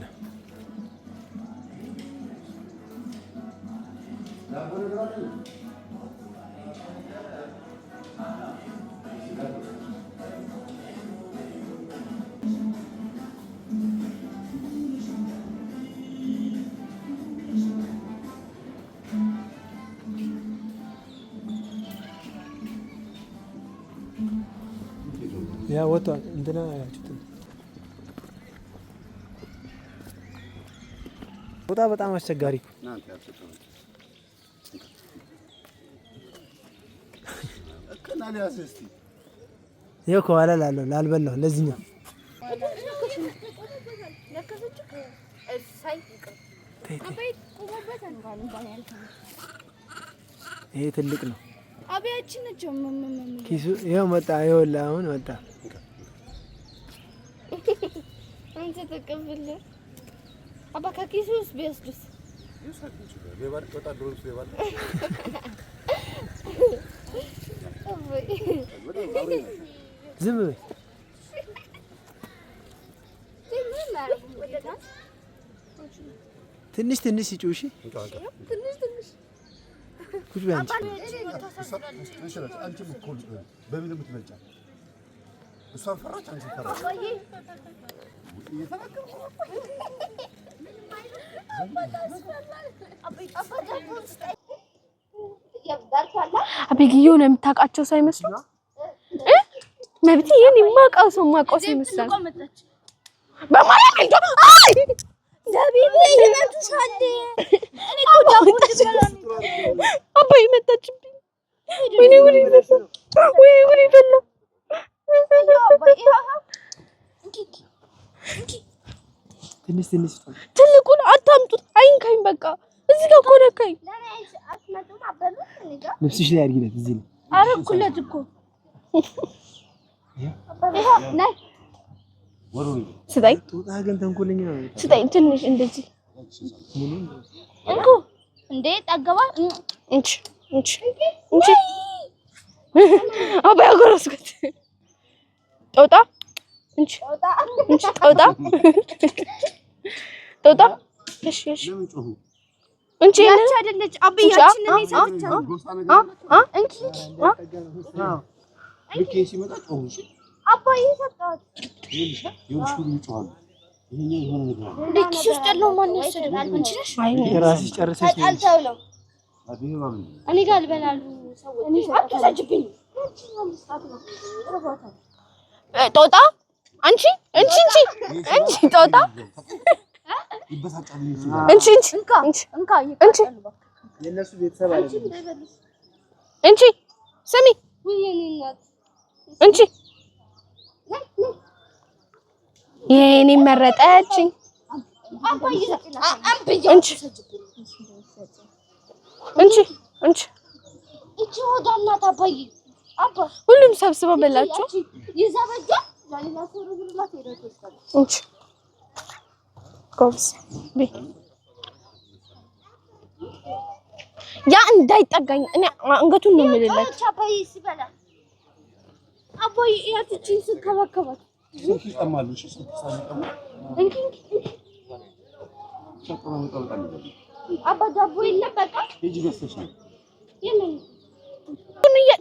ያ ወጣ እንትና ያችሁት ወጣ በጣም አስቸጋሪ ይኸው ከኋላ ላልበላው ለዚህኛው ይሄ ትልቅ ነው። አብያችን ነቸው ኪሱ ይኸው መጣ። ይኸውልህ አሁን መጣ። አንተ ተቀበል አባ ከኪሱስ ቢያስዱስ ለባል ጦጣ ድሮስ ለባል ዝም በይ ትንሽ ትንሽ ይጩሽ ትንሽ ኩሽ ቢያንቺ አንቺ ምኮል በምን የምትመጫ እሷን ፈራች አንቺ ፈራች አቤጊዮ ነው የምታውቃቸው ሳይመስሉ መብት ይሄን የማውቀው ሰው ማውቀው ሳይመስል በማለት እንዴ አይ ዘቢብ ይመጡሻል። እኔ እኮ ዳቦ ትበላኝ አባይ መጣችብኝ። ወይኔ ወይኔ ፈላ ትንሽ ትልቁን አታምጡት። አይንካኝ በቃ እዚህ ጋር እኮ ነካኝ። ልብስሽ ላይ አድርጊለት እዚህ ነው አረኩለት እኮ ነይ ስጠኝ። ጦጣ ግን ተንኮለኛ ነው። ስጠኝ ትንሽ እንደዚህ እንኩ እንዴ ጠገባ እንቺ አባይ አጎረስኩት። ጦጣ እንቺ ጦጣ እሺ እንቺ ያቺ አይደለች አብያችን ነኝ ሰጥቻለሁ። እንኪ ልክ ሲመጣ ጮሁሽ አባዬ ሰጣት ይልሽ ሁሉ ይጮሃል። ይሄኛው የሆነ ነገር ነው። ልክሽ ውስጥ ያለው ማን ይወስዳል? አንቺ ነሽ? ራስሽ ጨርሰሽ ነው። አልተው ነው እኔ ጋር ልበላሉ ሰዎች አትሰጅብኝ። ጦጣ አንቺ ጦጣ ይበሳጫል። እንቺ የነሱ ቤተሰብ አይደለም። እንቺ ስሚ እንቺ የኔ መረጠችኝ። እንቺ እቺ ወዳናት አባዬ አባ ሁሉም ሰብስበው በላችሁ። ይዘበጃ ለሌላ ሰው ብሉላት ሄደው እንቺ ኮብስ ያ እንዳይጠጋኝ እኔ አንገቱን ነው የምልለት። አባዬ ሲበላ አባዬ ያትቺን ስከባከባት ሰፊ ይጠማሉ። እሺ ሰጣሉ እንኪ አባ ዳቦ የለም በቃ ሂጂ ገዝተሽ ነው የለም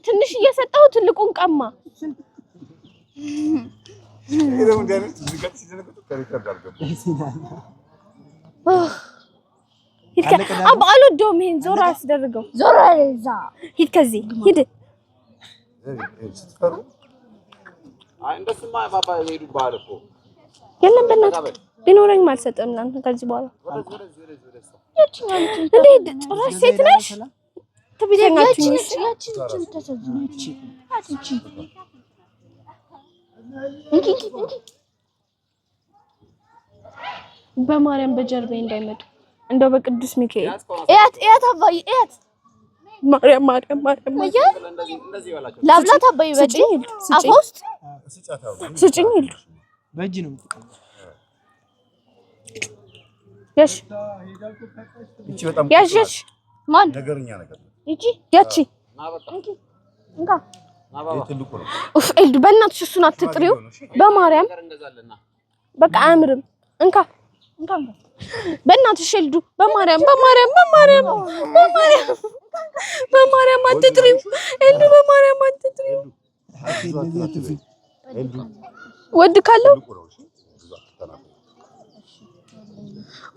ትንሽ እየሰጠው ትልቁን ቀማ። ይሄው እንደዚህ ዝጋት ሲደረግ ከሪከርድ አድርገው አባ አልወደውም። ይሄን ዞር አስደርገው። ዞር እዛ ሂድ ከዚህ ሂድ። ስትፈሩ እንደሱማ ባባ ሄዱ ባልኮ የለም በእናትህ ቢኖረኝ አልሰጥም። እናንተ ከዚህ በኋላ እንዴ ጭራሽ ሴት ነሽ ትብየኛችሁ። ያቺ ተሰዝነች እንኪ በማርያም በጀርባዬ እንዳይመጡ እንደው በቅዱስ ሚካኤል እያት አባዬ እያት ማርያም ላብላት አባዬ በጂ አውስጥ ስጭኝ ይሉ በእጅ ነው ያሽ እቺ በጣም ያሽ ማን ነገርኛ ነገር እቺ ያቺ እንካ ትልቁ ነው ኡፍ ኤልዱ በእናትሽ እሱን አትጥሪው በማርያም በቃ አያምርም እንካ በእናትሽ ኤልዱ በማርያም አትጥሪው ኤልዱ በማርያም አትጥሪው ወድ ካለው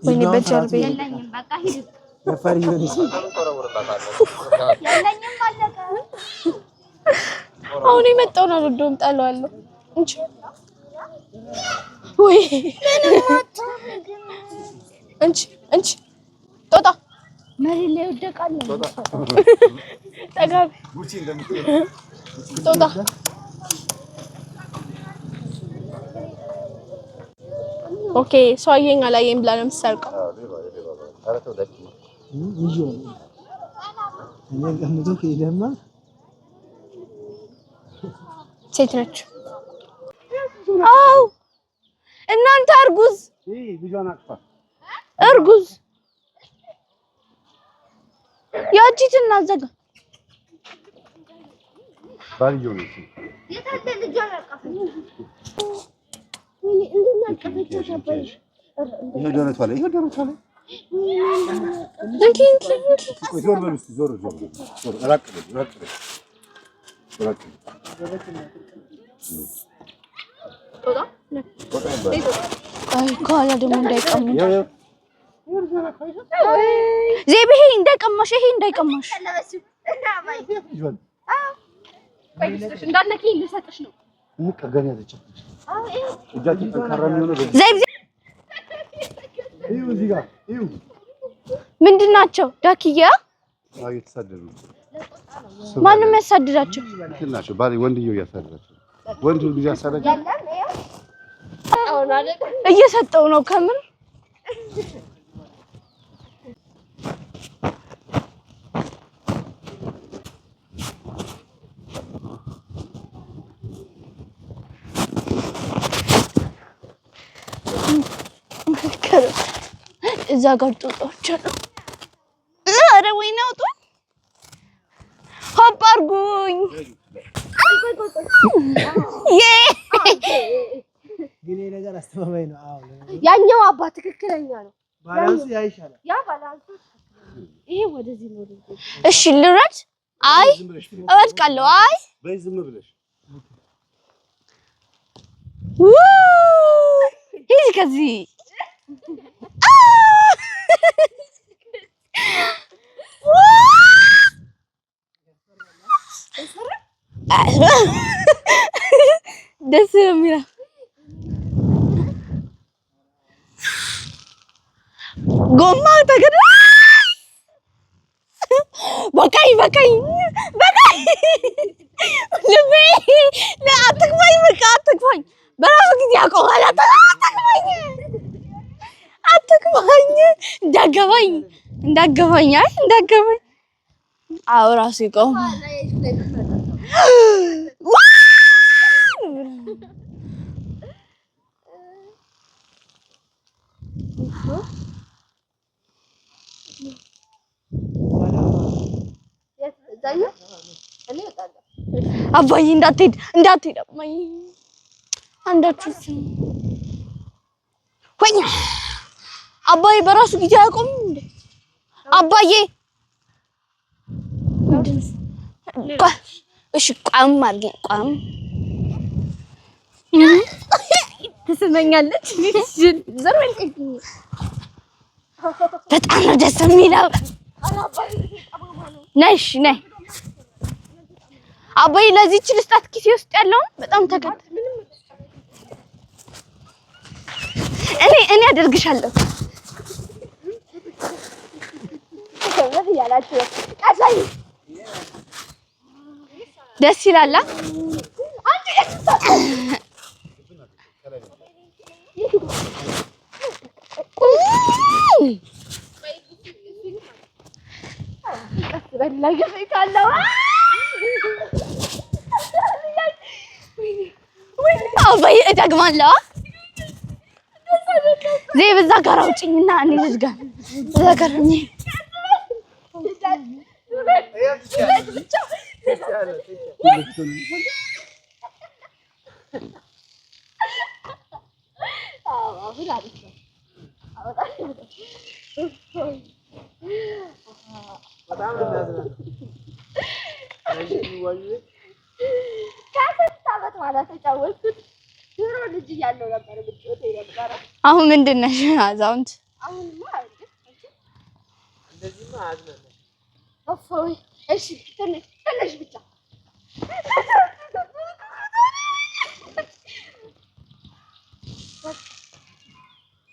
ወይኔ በጀርቤ የለኝም በቃ ሂድ ነፈር ይሆንሽ የለኝም አለቀ አሁን የመጣው ነው ወዶም ጣለዋለሁ እንጂ ወይ እንጂ ጦጣ መሬት ላይ ወደቃል ጠጋብ ጉቺ እንደምትል ጦጣ ኦኬ ሰውየኝ አላየኝ ብላ ነው የምትሰርቀው እኔ ገምቶ ከሄደማ ሴት ነች አው እናንተ እርጉዝ ልጇን አቅፋ እርጉዝ ያቺት እናዘጋ ባልየው ነው የታለ ልጇን አቀፈ ወይ እንደናቀፈች አባይ ይሄ ደረቷ ላይ እንኪ ዞር በል እስቲ ዞር ራቅ አይ ካላ ደግሞ እንዳይቀሙ ዜብ ይሄ እንዳይቀማሽ እንዳነኪ ልሰጥሽ ነው እንቀገኛ ተጨፍጭ እጃችን ጠንካራ የሚሆነው ዜብ እዩ እዚህ ጋር እዩ ምንድናቸው ዳክያ አይ የተሳደዱ ማንም ያሳድዳቸው እንትናቸው ባል ወንድየው ያሳደዳቸው ወንድ ልጅ ያሳደዳቸው እየሰጠው ነው ከምር እዛ ጋር ጦጣዎች አሉ ኧረ ወይኔ አውጡኝ ሆፕ አድርጉኝ ግን ይሄ ነገር አስተማማኝ ነው አዎ ያኛው አባ ትክክለኛ ነው ባላንስ ያይሻል ያ ባላንስ ይሄ ወደዚህ ነው እሺ ልረድ አይ እወድቃለሁ አይ በይ ዝም ብለሽ ሂጂ ከዚህ ደስ የሚለው ጎማ ተገደ በቃኝ ልቤ አትክፋኝ በራሱ ጊዜ ያቆማል አትክፋኝ እንዳገባኝ አዎ ራሱ ይቆማል አባዬ እንዳትሄድ አባዬ አንዳችሁ ወይ አባዬ በራሱ ጊዜ አያቆምም እንዴ አባዬ እሺ ቋም አድርገኝ ቋም ትስመኛለች ዘርበል በጣም ነው ደስ የሚለው ነሽ ነይ አባዬ ለዚህች ልስጣት ኪሴ ውስጥ ያለውን በጣም ተከተ እኔ አደርግሻለሁ ደስ ይላል ለግፊታለሁ አባዬ እደግማለሁ ዘይ በዛ ጋር አውጪኝና እኔ ልዝጋ ዘከረኝ በጣም የሚያዝናው ከ7 ማለት ተጫወትኩት ድሮ ልጅ እያለሁ ነበር ብቻ ነበር አሁን ምንድን ነሽ አዛውንት አሁንማ እንደዚህማ አዝናለሁ እፎይ እሺ ትንሽ ብቻ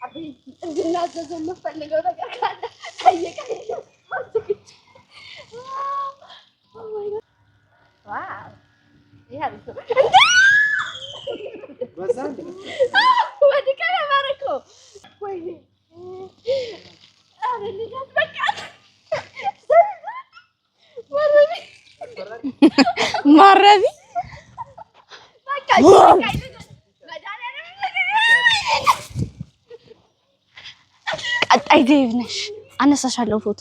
አብይ እንድናዘዘ የምፈልገው ነገር ካለ ጠይቀኝ ዋው ይሄ ወዲህ ከመረኮ ወይኔ አረ ልጅት በቃ ማረቢ በቃ ቀጣይ ዴቭ ነሽ አነሳሻለሁ ፎቶ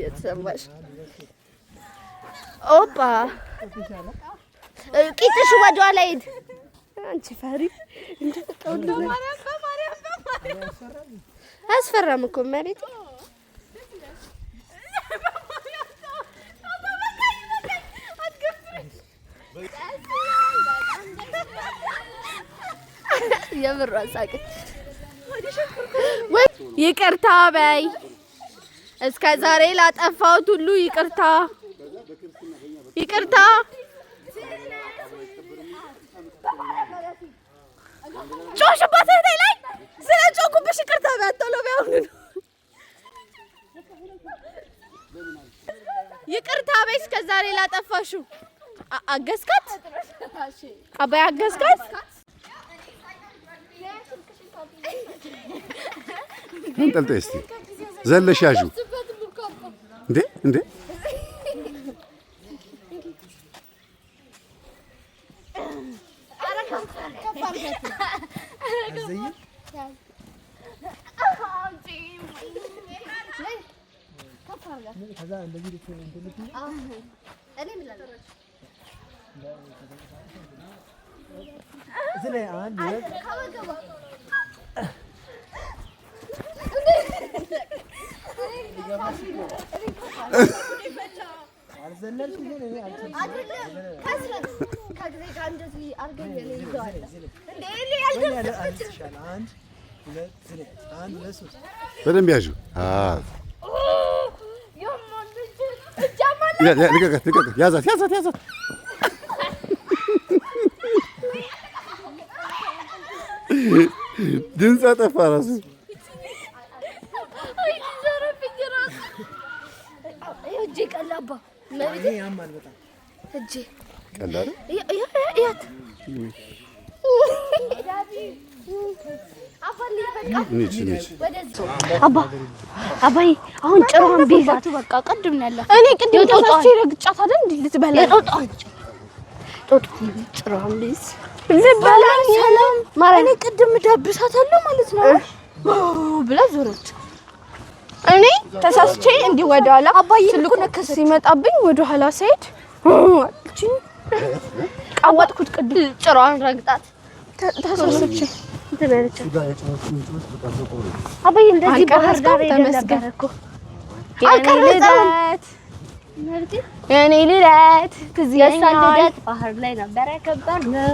የተሰማሽ ኦፓ ቂጥሽ ወደኋላ ሂድ አንቺ ፈሪ እንደተቀውል አስፈራም እኮ መሬት የምር አሳቀች ይቅርታ በይ እስከ ዛሬ ላጠፋሁት ሁሉ ይቅርታ ይቅርታ ጮሽባት ላይ ስለ ጮኩብሽ ይቅርታ ባጠሎ ቢያውኑ ይቅርታ በይ እስከ ዛሬ ላጠፋሽው አገስካት አባይ አገስካት እንጠልጠይ እስቲ ዘለሽ ያዡ እንዴ በደንብ ያዡ ያዛት ድምፅ አጠፋ እራሱ እጄ ቀላባ መሬት ያማል በጣም እጄ ቀላል ያት አባይ አሁን ጭራውን ቢዛቱ በቃ ቀድም ነው ያለው እኔ ቅድም ተሳስቼ ረግጫት አይደል እንዴ ልትበላ ጦጣ ጭራውን ቢዝ ልበላ ሰላም ማረኔ ቅድም ዳብሳታለሁ ማለት ነው ብላ ዞረች እኔ ተሳስቼ እንዲ ወደኋላ ትልቁ ነከሰ ሲመጣብኝ ወደኋላ ሳይድ አልቺ ቃወጥኩት ቅድም ጭራውን ረግጣት ተሳስቼ ተበረች አባዬ እንደዚህ ባህር ዳር ተመስገርኩ አልቀረጻት የኔ ልደት ልደት ባህር ላይ ነበር ያከበርነው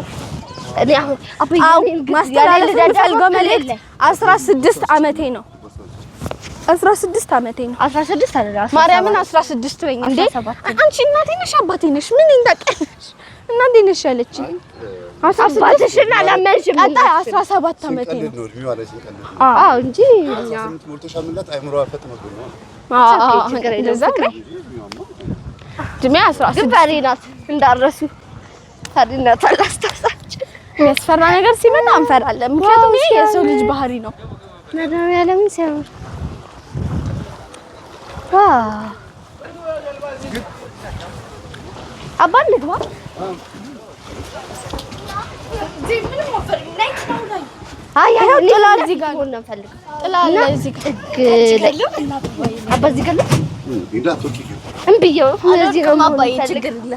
እኔ አሁን አባዬ ማስተላለፍ ፈልጎ መልእክት 16 ዓመቴ ነው 16 ዓመቴ ነው 16 አይደለም ማርያምን 16 ነኝ እንዴ አንቺ እናቴ ነሽ አባቴ ነሽ ምን እንዳቀሽ እናቴ ነሽ ያለችኝ አባትሽና ለመንሽም አጣ 17 ዓመቴ ነው አዎ እንጂ ሞልቶሻል ማለት አይምሮ አፈጥነው ነው እንደዛ እድሜ 16 ፈሪ ናት እንዳረሱ ፈሪናት አላስተሳሰች የሚያስፈራ ነገር ሲመጣ እንፈራለን ምክንያቱም ይሄ የሰው ልጅ ባህሪ ነው መድኃኒዓለም ሲያምር አባን ልግባ አይ ጥላ እዚህ ጋር ነው እንፈልግ ጥላ አለ እዚህ ጋር አባ እዚህ ጋር እንብየው እዚህ ነው አባዬ ችግር የለ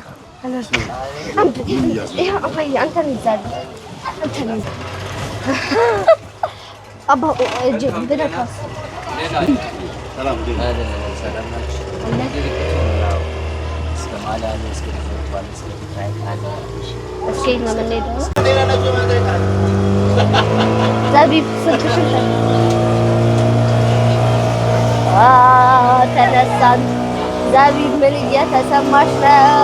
ይሄ አባዬ አንተ ነው ይዛል አንተ ነው አባ እጄ ብለካስ ሰላም ናችሁ እስከማላለ እስከተባለ እስኪ ነው የምንሄደው ዘቢብ ስልክሽን ተነሳን ዘቢብ ምን እየተሰማሽ ነው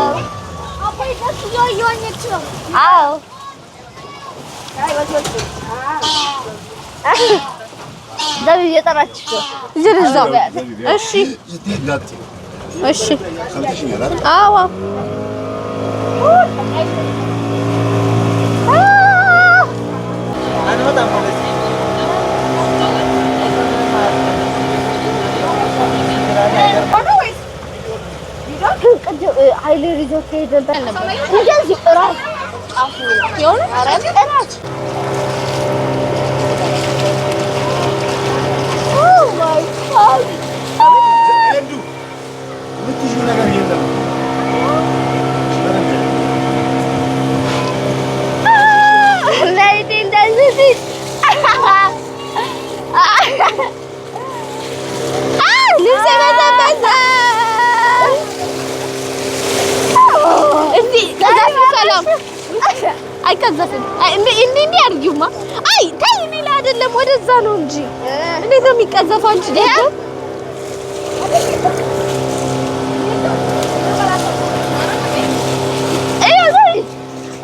አባዬ ደስ እየዋኘች ነው አዎ ዘቢብ እየጠራችሽ ነው ዝርዛው እሺ እሺ አዎ ኃይሌ ሪዞርት ሄደበት እንደዚህ እራስ ጣፉ የሆነ እራስ ኦ ማይ ጋድ ለይቴ እንደዚህ ልብሴ በዘበዘ እዚህ ከዛፍ ሰላም አይከዛፍም እንዴ አድርጊውማ አይ ታይ ቢላ አይደለም ወደዛ ነው እንጂ እንዴት ነው የሚቀዘፈው አንቺ ደግሞ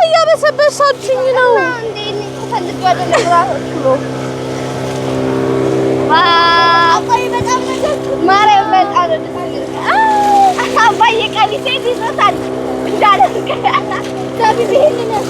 እያበሰበሳችኝ ነው እንዴ ፈልግ አይደለም ራሱ ነው አባዬ በጣም ነገር ማርያም በጣም አባዬ ቀሚሴ ይዞታል እንዳለ ዘቢብ ይሄንን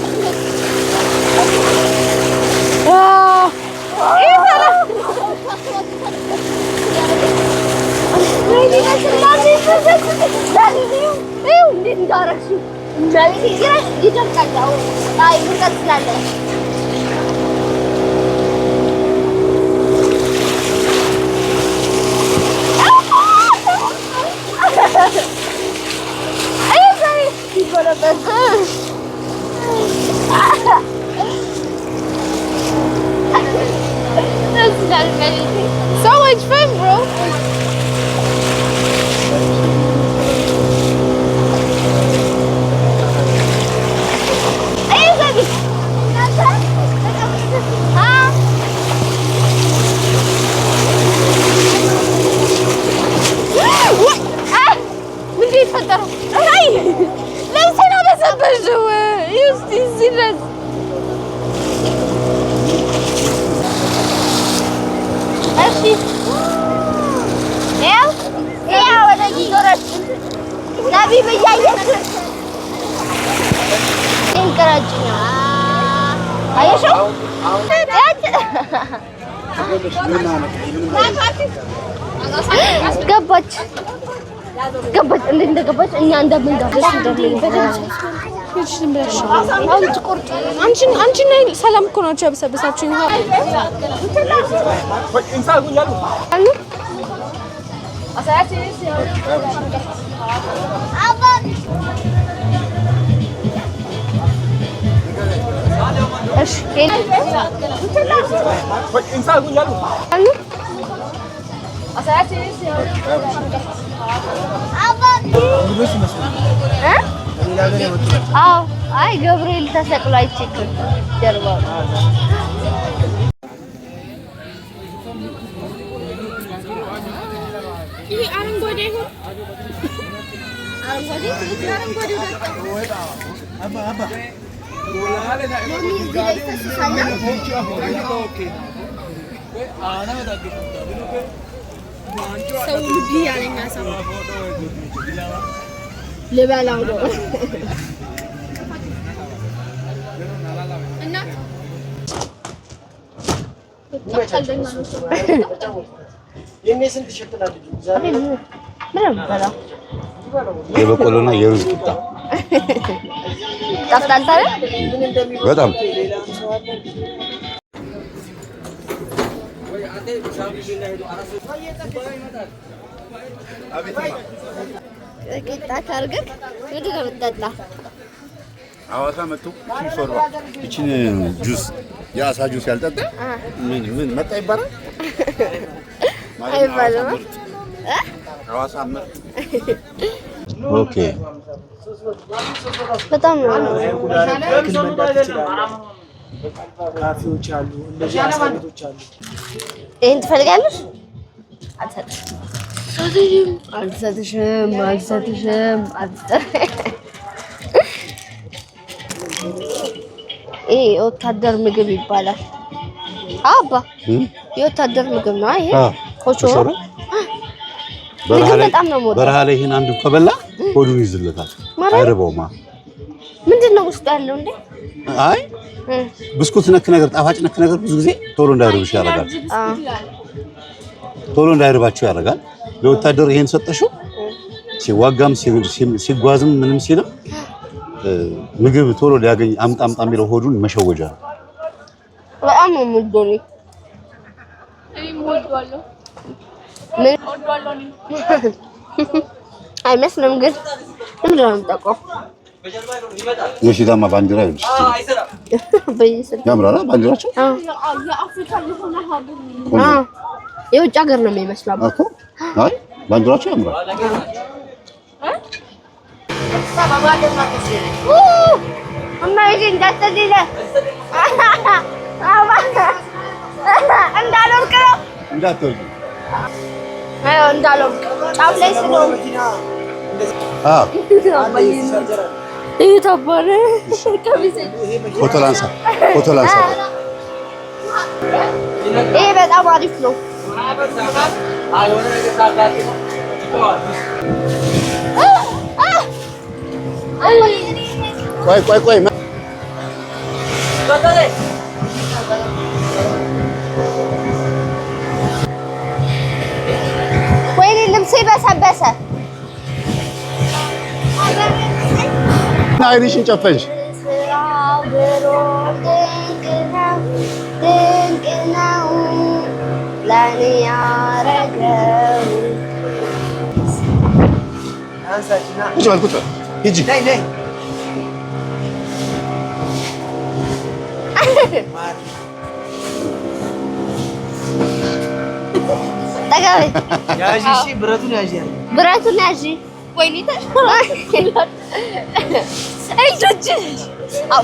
so much fun bro ምንድን የተፈጠረው አይ ለምሳሌ በሰበሽው ዩስቲ ሲሪየስ እሺ ያው ወደዚህ ዞረሽ ዘቢብ እያየሽ እንቀራጭኛ አየሽው ገባች እንዴት እንደገባች እኛ እንደምንገባሽ አንቺና ሰላም እኮ ናቸው ያበሰበሳችሁኝ አይ ገብርኤል ተሰቅሎ አይቼክም ጀርባው ይሄ አረንጓዴ ይሁን አረንጓዴ ሰው ልጅ ያለኛ ሰው ልበላው ነው እና የበቆሎና የሩዝ ቂጣ ጣፍጣል በጣም ቂጣ ካርገህ ምንድን ነው የምትጠጣ? ሐዋሳ መጥቶ ሾርባ እቺን ጁስ የአሳ ጁስ ያልጠጣ ምን መጣ ይባላል? አይባልም። ሐዋሳ ምርጥ ኦኬ። በጣም ካፌዎች አሉ፣ እንደዚህ አሳልጦች አሉ። ይሄን ትፈልጋለሽ? አልሰጥሽም። ይሄ የወታደር ምግብ ይባላል። አባ የወታደር ምግብ ነው። ይሄ ኮቾሮ በረሃ ላይ ይሄን አንዱ ከበላ ሆዱን ይዝለታል፣ አይርበውማ። ምንድነው ውስጥ ያለው እንዴ? አይ ብስኩት ነክ ነገር፣ ጣፋጭ ነክ ነገር ብዙ ጊዜ ቶሎ እንዳይርብሽ ያደርጋል። ቶሎ እንዳይርባችሁ ያደርጋል። ለወታደር ይሄን ሰጠሽው ሲዋጋም ሲጓዝም ምንም ሲልም ምግብ ቶሎ ሊያገኝ አምጣ የሚለው ሆዱን መሸወጃ ነው። በጣም ነው የምወደው። አይመስልም ግን ምንድን ነው የምጠቀው? የሲዳማ ባንዲራ ይኸውልሽ ያምራል ባንዲራቸው። የውጭ ሀገር ነው የሚመስለው እኮ። አይ ባንዲራቸው ያምራል። እንዳልወድቅ ጫፍ ላይ ስለሆነ ፎቶ ላንሳ። ይሄ በጣም አሪፍ ነው። ቆይ ወይኔ ልብሴ በሰበሰ። አይንሽን ጨፈንሽ። ድንቅ ነው ለእኔ ያረገው። ቁጭ በል ሂጂ። ብረቱን ያዢ። ወይኔ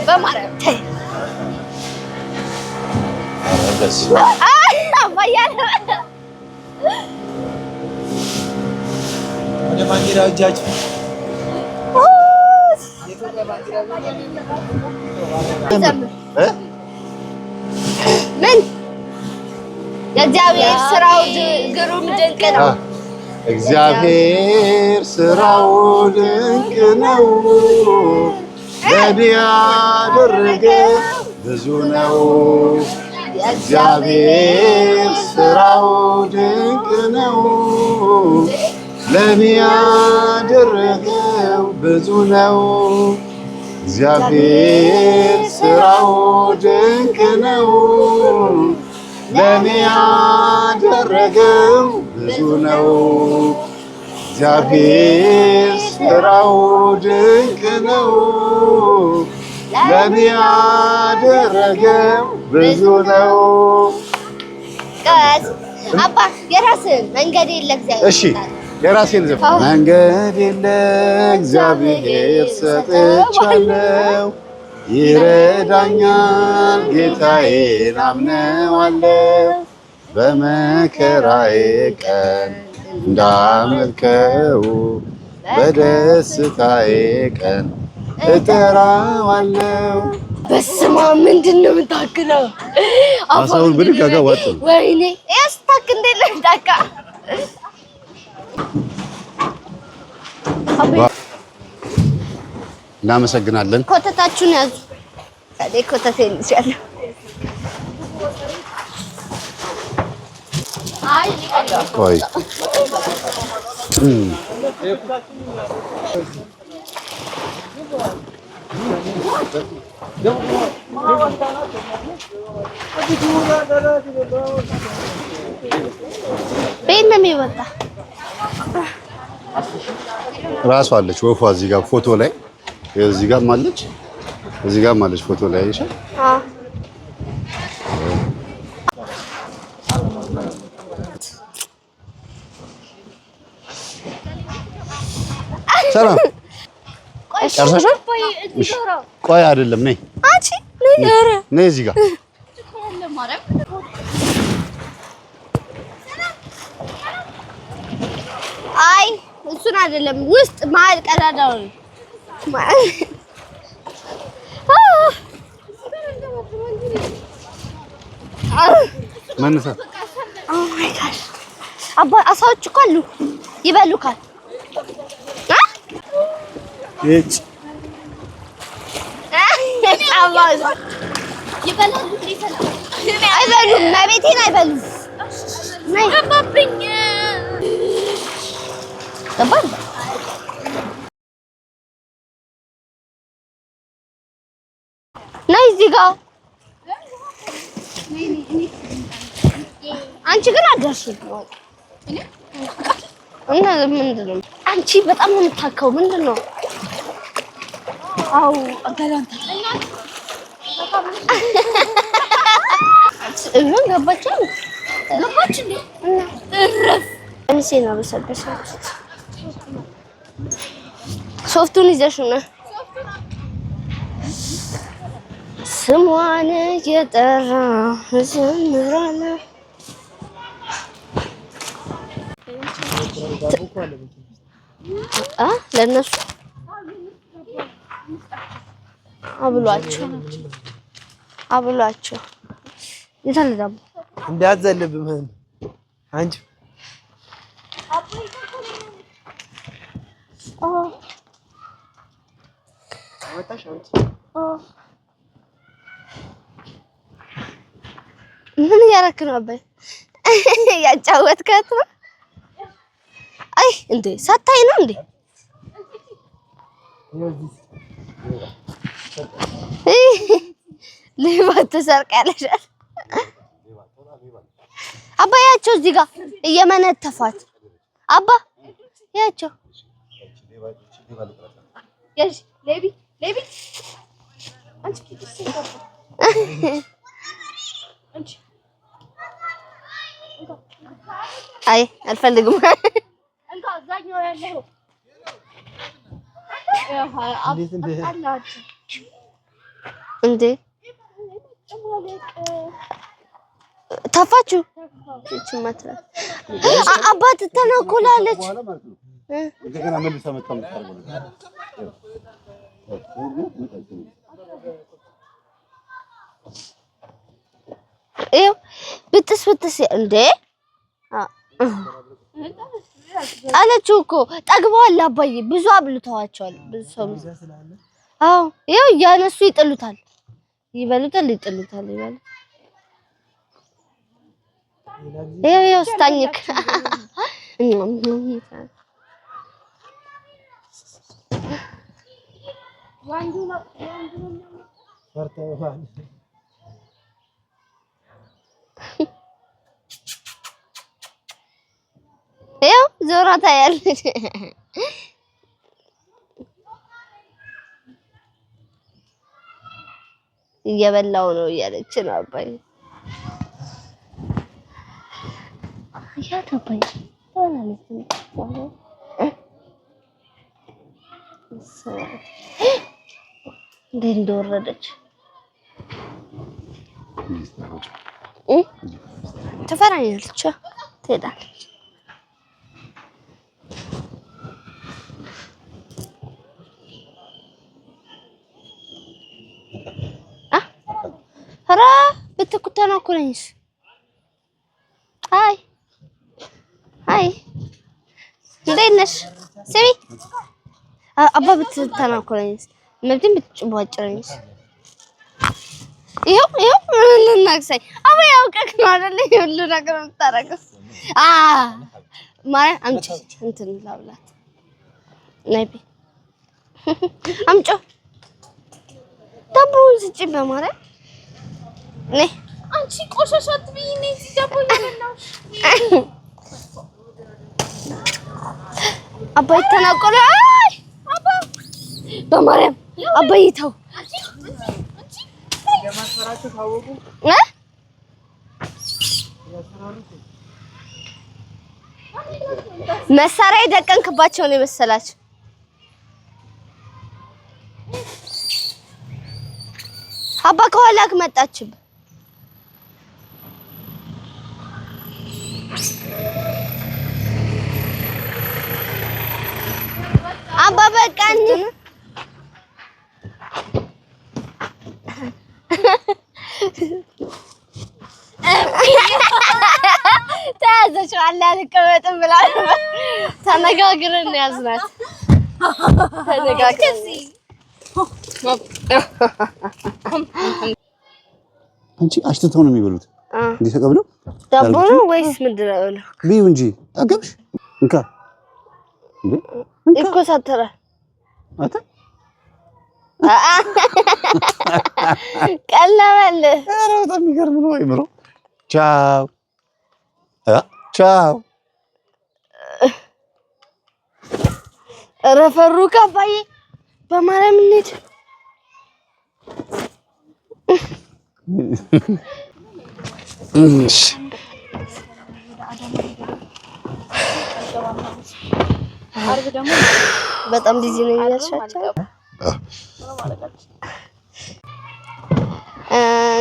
በማርያም ተይ። ወደ ባንዲራው እጃችሁ ምን የእግዚአብሔር ስራው ግሩም ድንቅ ነው። እግዚአብሔር ስራው ድንቅ ነው፣ ለእኔ ያደረገ ብዙ ነው። እግዚአብሔር ስራው ድንቅ ነው፣ ለእኔ ያደረገው ብዙ ነው። እግዚአብሔር ስራው ድንቅ ነው፣ ለእኔ ያደረገው ብዙ ነው። እግዚአብሔር ስራው ድንቅ ነው፣ ለእኔ ያደረገው ብዙ ነው። አባ የራስህን መንገድ ለእግዚአብሔር። እሺ የራሴን ዘፈን መንገድ ለእግዚአብሔር ሰጥቻለሁ፣ ይረዳኛል ጌታዬን አምነዋለሁ፣ በመከራዬ ቀን እንዳመልከው በደስታዬ ቀን እጠራዋለሁ። በስመ አብ ምንድን ነው የምታክለው? አሳውን ብድግ አጋ ዋጥ። ወይኔ ያስታክ እንዴት ለምታካ እናመሰግናለን። ኮተታችሁን ያዙ። ታዲያ ኮተቴን ይቻላል። ቆይ በእነም ይወጣ ራሷ አለች ወፏ እዚህ ጋር ፎቶ ላይ እዚህ ጋር ማለች እዚህ ጋር ማለች ፎቶ ላይ አይሻ ሰላም ጨርሰሻል? ቆይ አይደለም ነይ አንቺ ነይ እዚህ ጋር አይ እሱን አይደለም ውስጥ መሀል ቀዳዳው መነሳት ኦ ማይ ጋድ አባ አሳዎች እኮ አሉ ይበሉካል እጭ አይበሉም መቤቴን አይበሉም ነይ ገባብኝ ገባኝ ነይ እዚህ ጋር አንቺ ግን አደርሽኝ እና ምንድን ነው አንቺ በጣም ነው የምታከው ምንድን ነው አው አጋላንታ ምን ገባችሁ ገባች እንዴ እረፍ እንሴና በሰበሰች ሶፍቱን ይዘሽ ነው ስሟን እየጠራ ዘምራና ለነሱ አብሏቸው ይተልዳም እንዳትዘልብም አንቺ ምን ያረክ ነው አባይ ያጫወትካት ነው አይ እንዴ ሳታይ ነው እንዴ ሌባ ተሰርቃለሽ አባ ያቸው እዚህ ጋር እየመነተፋት አባ ያቸው ያሽ ሌቢ አንቺ አይ አልፈልግም እንካ አዛኛው ያለው እንዴ ተፋችሁ እቺ ማትራ አባት ተናኮላለች እንደገና መልሳ መጣም ብጥስ እንዴ አለችው እኮ ጠግበዋል አባዬ ብዙ አብልተዋቸዋል ብዙ ሰው አዎ ይኸው ያነሱ ይጥሉታል ይበሉታል ይኸው ስታኝክ ይኸው ዞራ ታያለች እየበላው ነው እያለች ነው አባዬ አባዬ እንደወረደች ትፈራኛለች ትሄዳለች ኧረ ብትኩተናኮለኝስ አይ እንዴት ነሽ ስሚ አባ ብትተናኮለኝስ ምንድን ብትጭቧጭረኝስ? ይኸው ልናክሳይ አባ ያውቀክ ነው አይደል? ሁሉ ነገር የምታረገው ማርያም አምጪ እንትን ላብላት ነቢ አምጪ ዳቦውን ስጪ በማርያም ነይ አንቺ ቆሻሻት ቢኔ ዳቦ ይበላሽ አባይ ተናቆለ አባ በማርያም አባይ ተው የማስፈራቸው ታወቁ መሳሪያ የደቀንክባቸው ነው የመሰላችሁ አባ ከኋላክ መጣችብ አባ በቃኝ ታዘች አለ አልቀበጥም ብላ ተነጋግረን ያዝናት ተነጋግረን አንቺ አሽተተው ነው የሚበሉት እንዴ ተቀብለው ዳቦ ነው ወይስ ምንድነው ነው ቢው እንጂ አገብሽ እንካ እንዴ እኮ ሳተራ አታ ቀላል ኧረ በጣም የሚገርም ነው አይምሮ ቻው ቻው ረፈሩካ አባዬ በማርያም እንሂድ አርብ ደግሞ በጣም ቢዚ ነኝ ያልሻቸው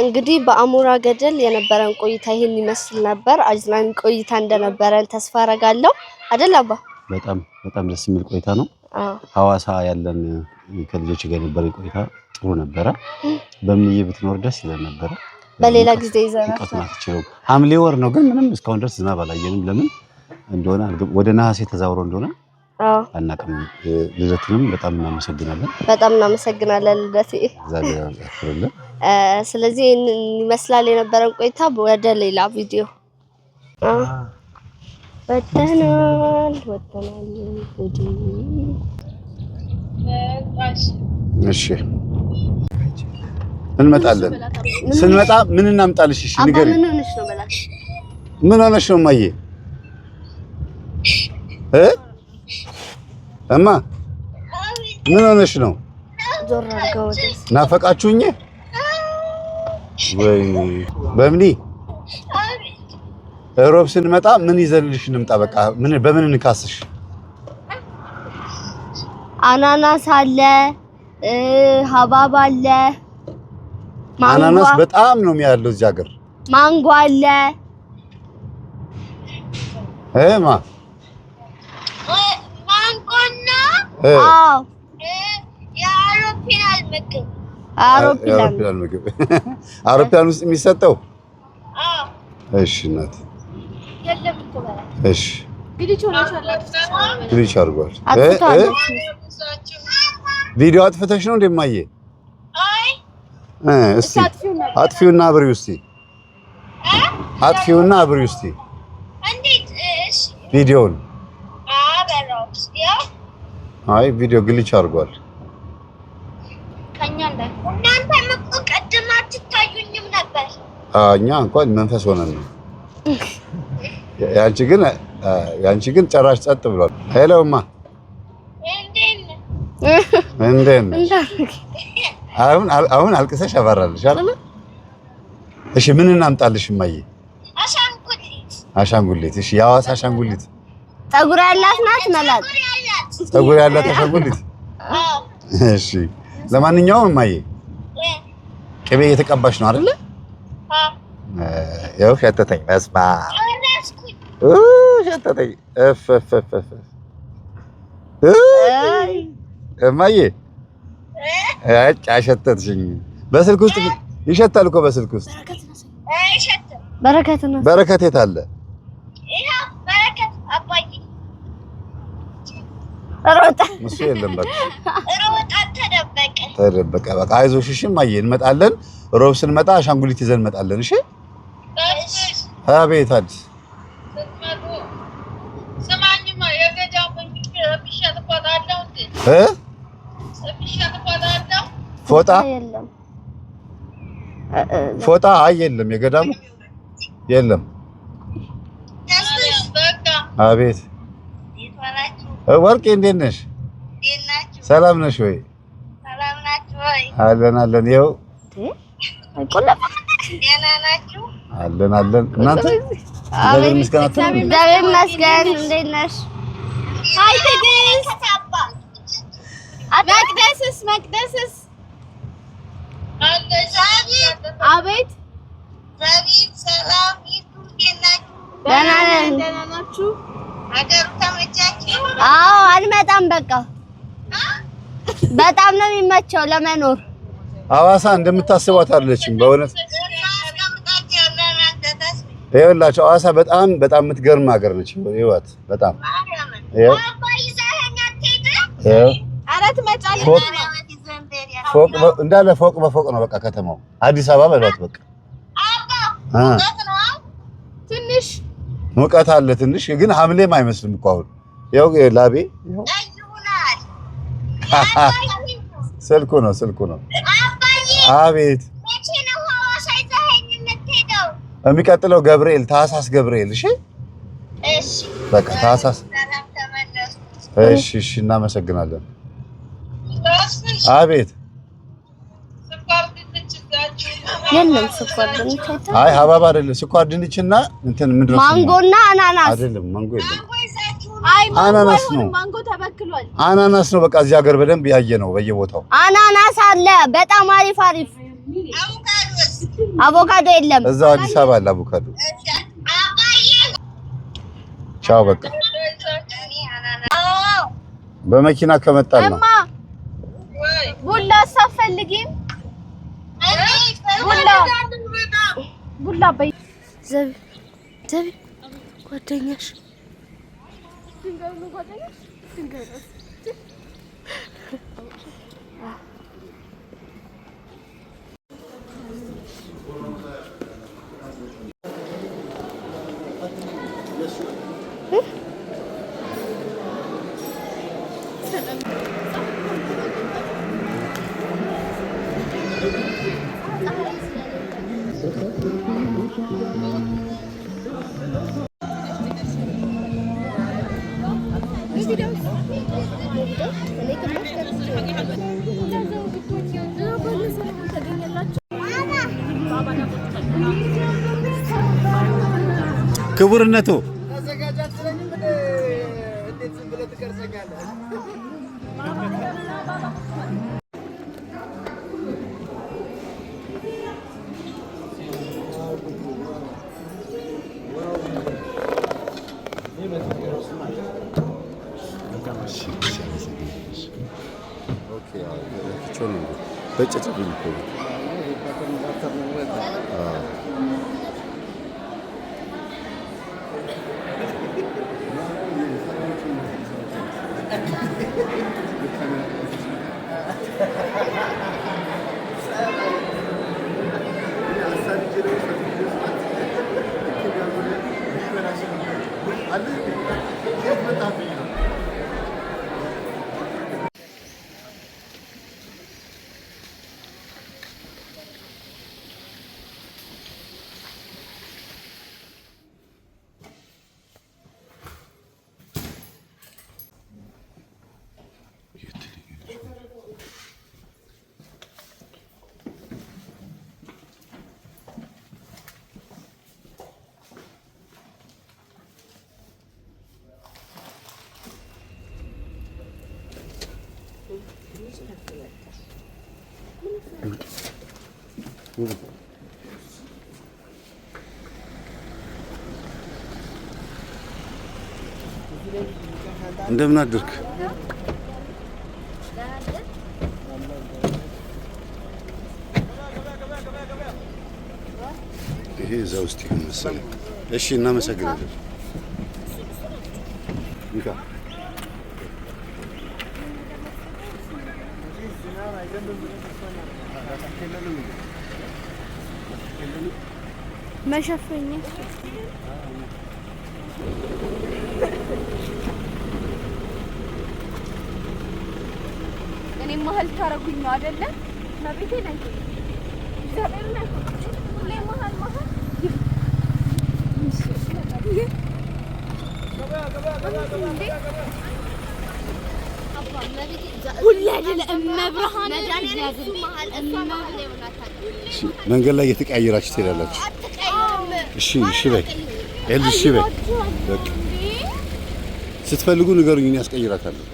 እንግዲህ በአሞራ ገደል የነበረን ቆይታ ይሄን ይመስል ነበር። አዝናኝ ቆይታ እንደነበረን ተስፋ አደርጋለሁ አይደል አባ? በጣም ደስ የሚል ቆይታ ነው። ሐዋሳ ያለን ከልጆች ጋር የነበረን ቆይታ ጥሩ ነበረ። በምንዬ ብትኖር ደስ ይለን ነበረ። በሌላ ጊዜ ይዘናል። ሐምሌ ወር ነው ግን ምንም እስካሁን ድረስ ዝናብ አላየንም። ለምን እንደሆነ ወደ ነሐሴ ተዛውሮ እንደሆነ አናውቅም። ልደትንም በጣም እናመሰግናለን። በጣም እናመሰግናለን ልደቴ። ስለዚህ ይመስላል የነበረን ቆይታ። ወደ ሌላ ቪዲዮ ወጥተናል። እሺ እንመጣለን። ስንመጣ ምን እናምጣልሽ? እሺ ንገሪኝ። ምን ሆነሽ ነው በላት። ምን ሆነሽ ነው ማየ? እማ ምን ሆነሽ ነው? ዞር አድርገው ወደስ ናፈቃችሁኝ ወይ? በምኒ ሮብ ስንመጣ ምን ይዘልሽ እንምጣ? በቃ ምን በምን እንካስሽ? አናናስ አለ፣ ሀባብ አለ። አናናስ በጣም ነው የሚያለው እዚህ ሀገር። ማንጎ አለ። ማ ማንጎና አዎ የአውሮፕላን ምግብ አውሮፕላን ምግብ አውሮፕላን ውስጥ የሚሰጠው እሺ እናት የለም እኮ በላ እሺ ግሊች አድርጓል። ቪዲዮ አጥፍተሽ ነው እንደማየ? አይ እስቲ አጥፊውና አብሪው እስቲ አጥፊውና አብሪው እስቲ እንዴት? እሺ ቪዲዮውን አበራውስ ያው አይ ቪዲዮ ግሊች አድርጓል። ከኛ እንደ እናንተ ምቁ ቀድማችሁ ታዩኝም ነበር። እኛ እንኳን መንፈስ ሆነን ነው። ያንቺ ግን ጨራሽ ጸጥ ብሏል። ሄሎማ እንዴት አሁን አልቅሰሽ አባራልሽ አይደል? እሺ ምን እናምጣልሽ እማዬ? አሻንጉሊት። እሺ የሐዋሳ አሻንጉሊት ፀጉር ያላት ናት መላጥ ፀጉር ያላት አሻንጉሊት። እሺ ለማንኛውም እማዬ ቅቤ እየተቀባሽ ነው አይደል? ያው ሸተተኝ በስባ ሸተተኝ እማዬ አሸተትሽኝ። በስልክ ውስጥ ይሸታል እኮ በስልክ ውስጥ በረከት ነው። በረከት የት አለ? ይሄው በረከት አባዬ ሮጣ እሱ የለም በቃ ሮጣ ተደበቀ። ተደበቀ። በቃ አይዞሽ እሺ እማዬ እንመጣለን። ሮብ ስንመጣ አሻንጉሊት ይዘን እንመጣለን። እሺ አቤት አዲስ ሰማኝማ የገዳሙ ቢሸጥ ፎጣ አለው እንዴ? ቢሸጥ ፎጣ አለው? ፎጣ የለም። ፎጣ የለም። የገዳሙ የለም። አቤት ወርቄ እንዴት ነሽ? ሰላም ነሽ ወይ? ሰላም ናችሁ ወይ? አለን ይኸው ደህና ናችሁ? አለን እናንተ እግዚአብሔር ይመስገን። እግዚአብሔር ይመስገን። እንዴት ነሽ? አይ ትዕግስት መቅደስስ አቤት ዘቢብ ሰላም ይቱ እንዴት ናችሁ? ደህና ናችሁ? ሀገሩ ተመቻችሁ? አዎ አልመጣም። በቃ በጣም ነው የሚመቸው ለመኖር። ሐዋሳ እንደምታስቧት አይደለችም በእውነት። ይኸውላችሁ ሐዋሳ በጣም የምትገርም ሀገር ነች። ይኸዋት በጣም ይኸው ኧረ ትመጫለሽ። ፎቅ እንዳለ ፎቅ በፎቅ ነው በቃ ከተማው። አዲስ አበባ በሏት በቃ። ትንሽ ሙቀት አለ ትንሽ፣ ግን ሐምሌም አይመስልም እኮ አሁን። ይኸው ላቤ ስልኩ ነው። አቤት የሚቀጥለው ገብርኤል ታህሳስ ገብርኤል። እሺ በቃ ታህሳስ። እሺ እናመሰግናለን። አቤት የለም ስኳር ድንች። አይ ሀባብ አይደለም ስኳር ድንችና እንትን ምንድን ነው ማንጎና አናናስ አይደለም። ማንጎ የለም። አይ አናናስ ነው። ማንጎ ተበክሏል። አናናስ ነው በቃ እዚህ ሀገር በደንብ ያየ ነው በየቦታው አናናስ አለ። በጣም አሪፍ። አቮካዶ የለም። እዛው አዲስ አበባ አለ አቮካዶ። ቻው በቃ በመኪና ከመጣን ነው። ቡላ ሳፈልጊም ቡላ በይ ዘቢ ጓደኛሽ ክቡርነቱ እንደምን አደርክ? ይሄ እዛ ውስጥ ይሁን መሰለኝ። እሺ እናመሰግናለን። ይካ መሸፈኛ እኔ መሀል ታረጉኝ ነው አይደለ? መቤቴ ነኝ ዘበል ነው ሁሌ መሀል መንገድ ላይ እየተቀያየራችሁ ትሄዳላችሁ። እሺ እሺ በይ እሺ በይ በቃ ስትፈልጉ ንገሩኝ፣ እኔ አስቀይራታለሁ።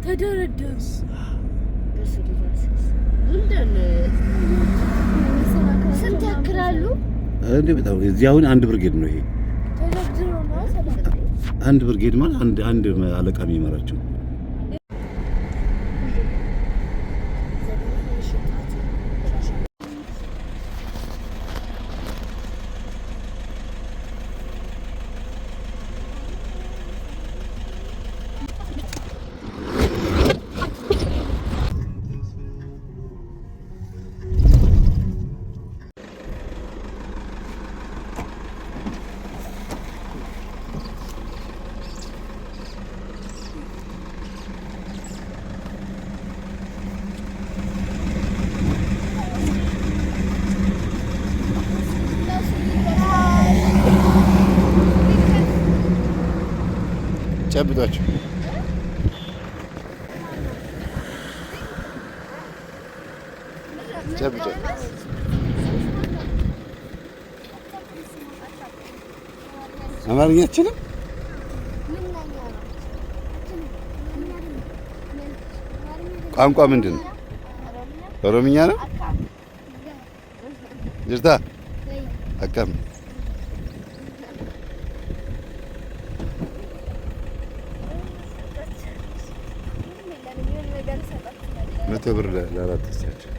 ተደረደርስ ስንት ያክላሉ? እንዴ በጣም እዚህ አሁን አንድ ብርጌድ ነው ይሄ። አንድ ብርጌድ ማለት አንድ አለቃ የሚመራቸው ጨብጧቸው። ጨብጦ አማርኛ አትችልም? ቋንቋ ምንድን ነው? ኦሮምኛ ነው? ጅርታ አቀም መቶ ብር ለአራት እስኪያቸው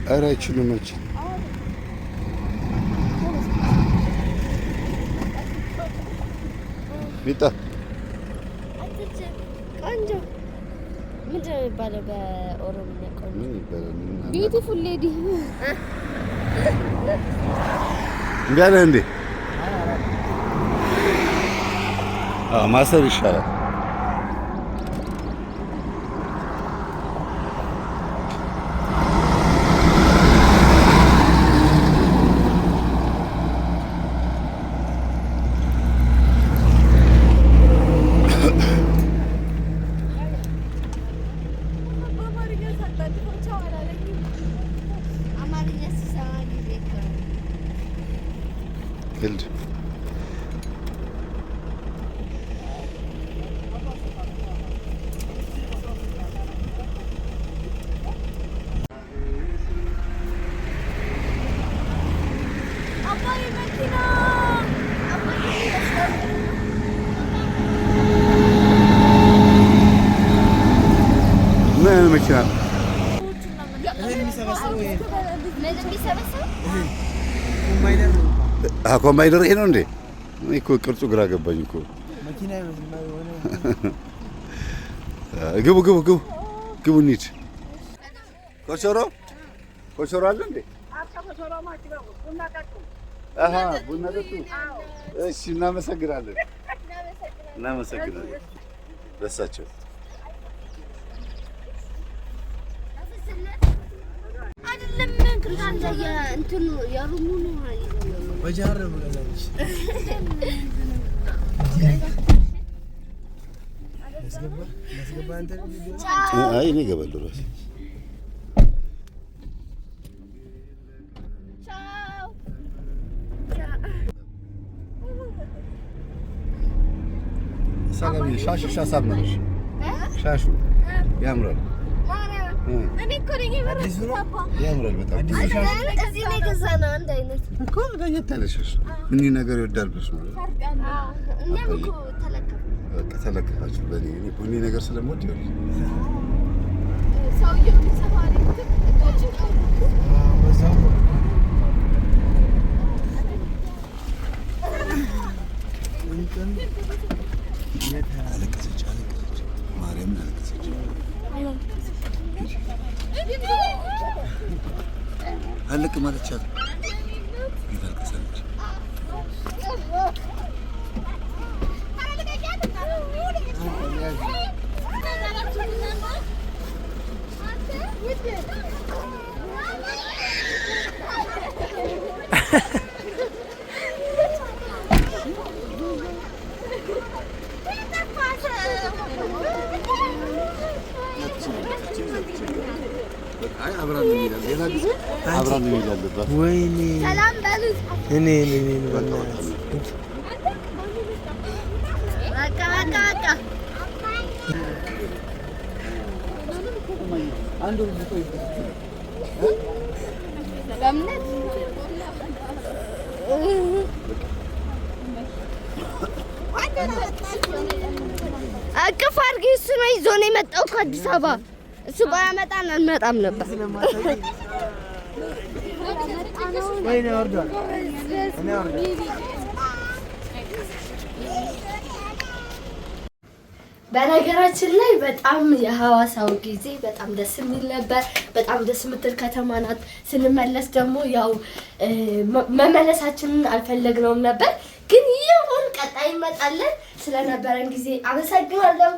ኧረ አይችሉም አይችሉም። ቢጣ ቆንጆ ምንድን ነው የሚባለው በኦሮምኛ? ቆንጆ ምን ይባላል? ቢዩቲፉል ሌዲ እምቢ አለህ እንዴ? ማሰር ይሻላል። Bild. ምን መኪና ኮምባይነር ይሄ ነው እንዴ? እኮ ቅርጹ ግራ ገባኝ እኮ። መኪና ግቡ ግቡ ግቡ ግቡ እንሂድ። ኮሾሮ ኮሾሮ አለ እንዴ? አሃ ቡና ጠጡ። እሺ እናመሰግናለን። ደሳቸው አይደለም ክርስቲያን እንትኑ ያሩሙ ነው ወጃር ነው ለዛች ለስገባ አንተ አይ እኔ ገባለሁ ራሴ ሰላም ሻሽ ሳመነሽ ሻሹ ያምራል። እኔ እኮ ነኝ ያምራል በጣም እዚህ ላይ ገዛና አንድ አይነት እኮ ለየት ያለ ሻሽ ምን ነገር ይወዳል ብለሽ ነው? እኛም እኮ ተለከፋችሁ በእኔ ቡኒ ነገር ስለምወድ ይሆናል። ሰውየው ሰፋሪ እቶችን በዛው አለቀሰች ማርያም አለቀሰች። አለቅ ማለት ቻለ ይታልቀሰች። ወይኔ ሰላም በሉት። እኔ በቃ አንዱ ልቆይ አቅፍ አድርጊ። እሱ ነው ይዞ ነው የመጣው ከአዲስ አበባ። እሱ ባያመጣን አንመጣም ነበር። ወይኔ ወርዷል። እኔ ወርዷል። በነገራችን ላይ በጣም የሐዋሳው ጊዜ በጣም ደስ የሚል ነበር። በጣም ደስ የምትል ከተማ ናት። ስንመለስ ደግሞ ያው መመለሳችንን አልፈለግነውም ነበር፣ ግን ይሁን ቀጣይ እንመጣለን። ስለነበረን ጊዜ አመሰግናለሁ።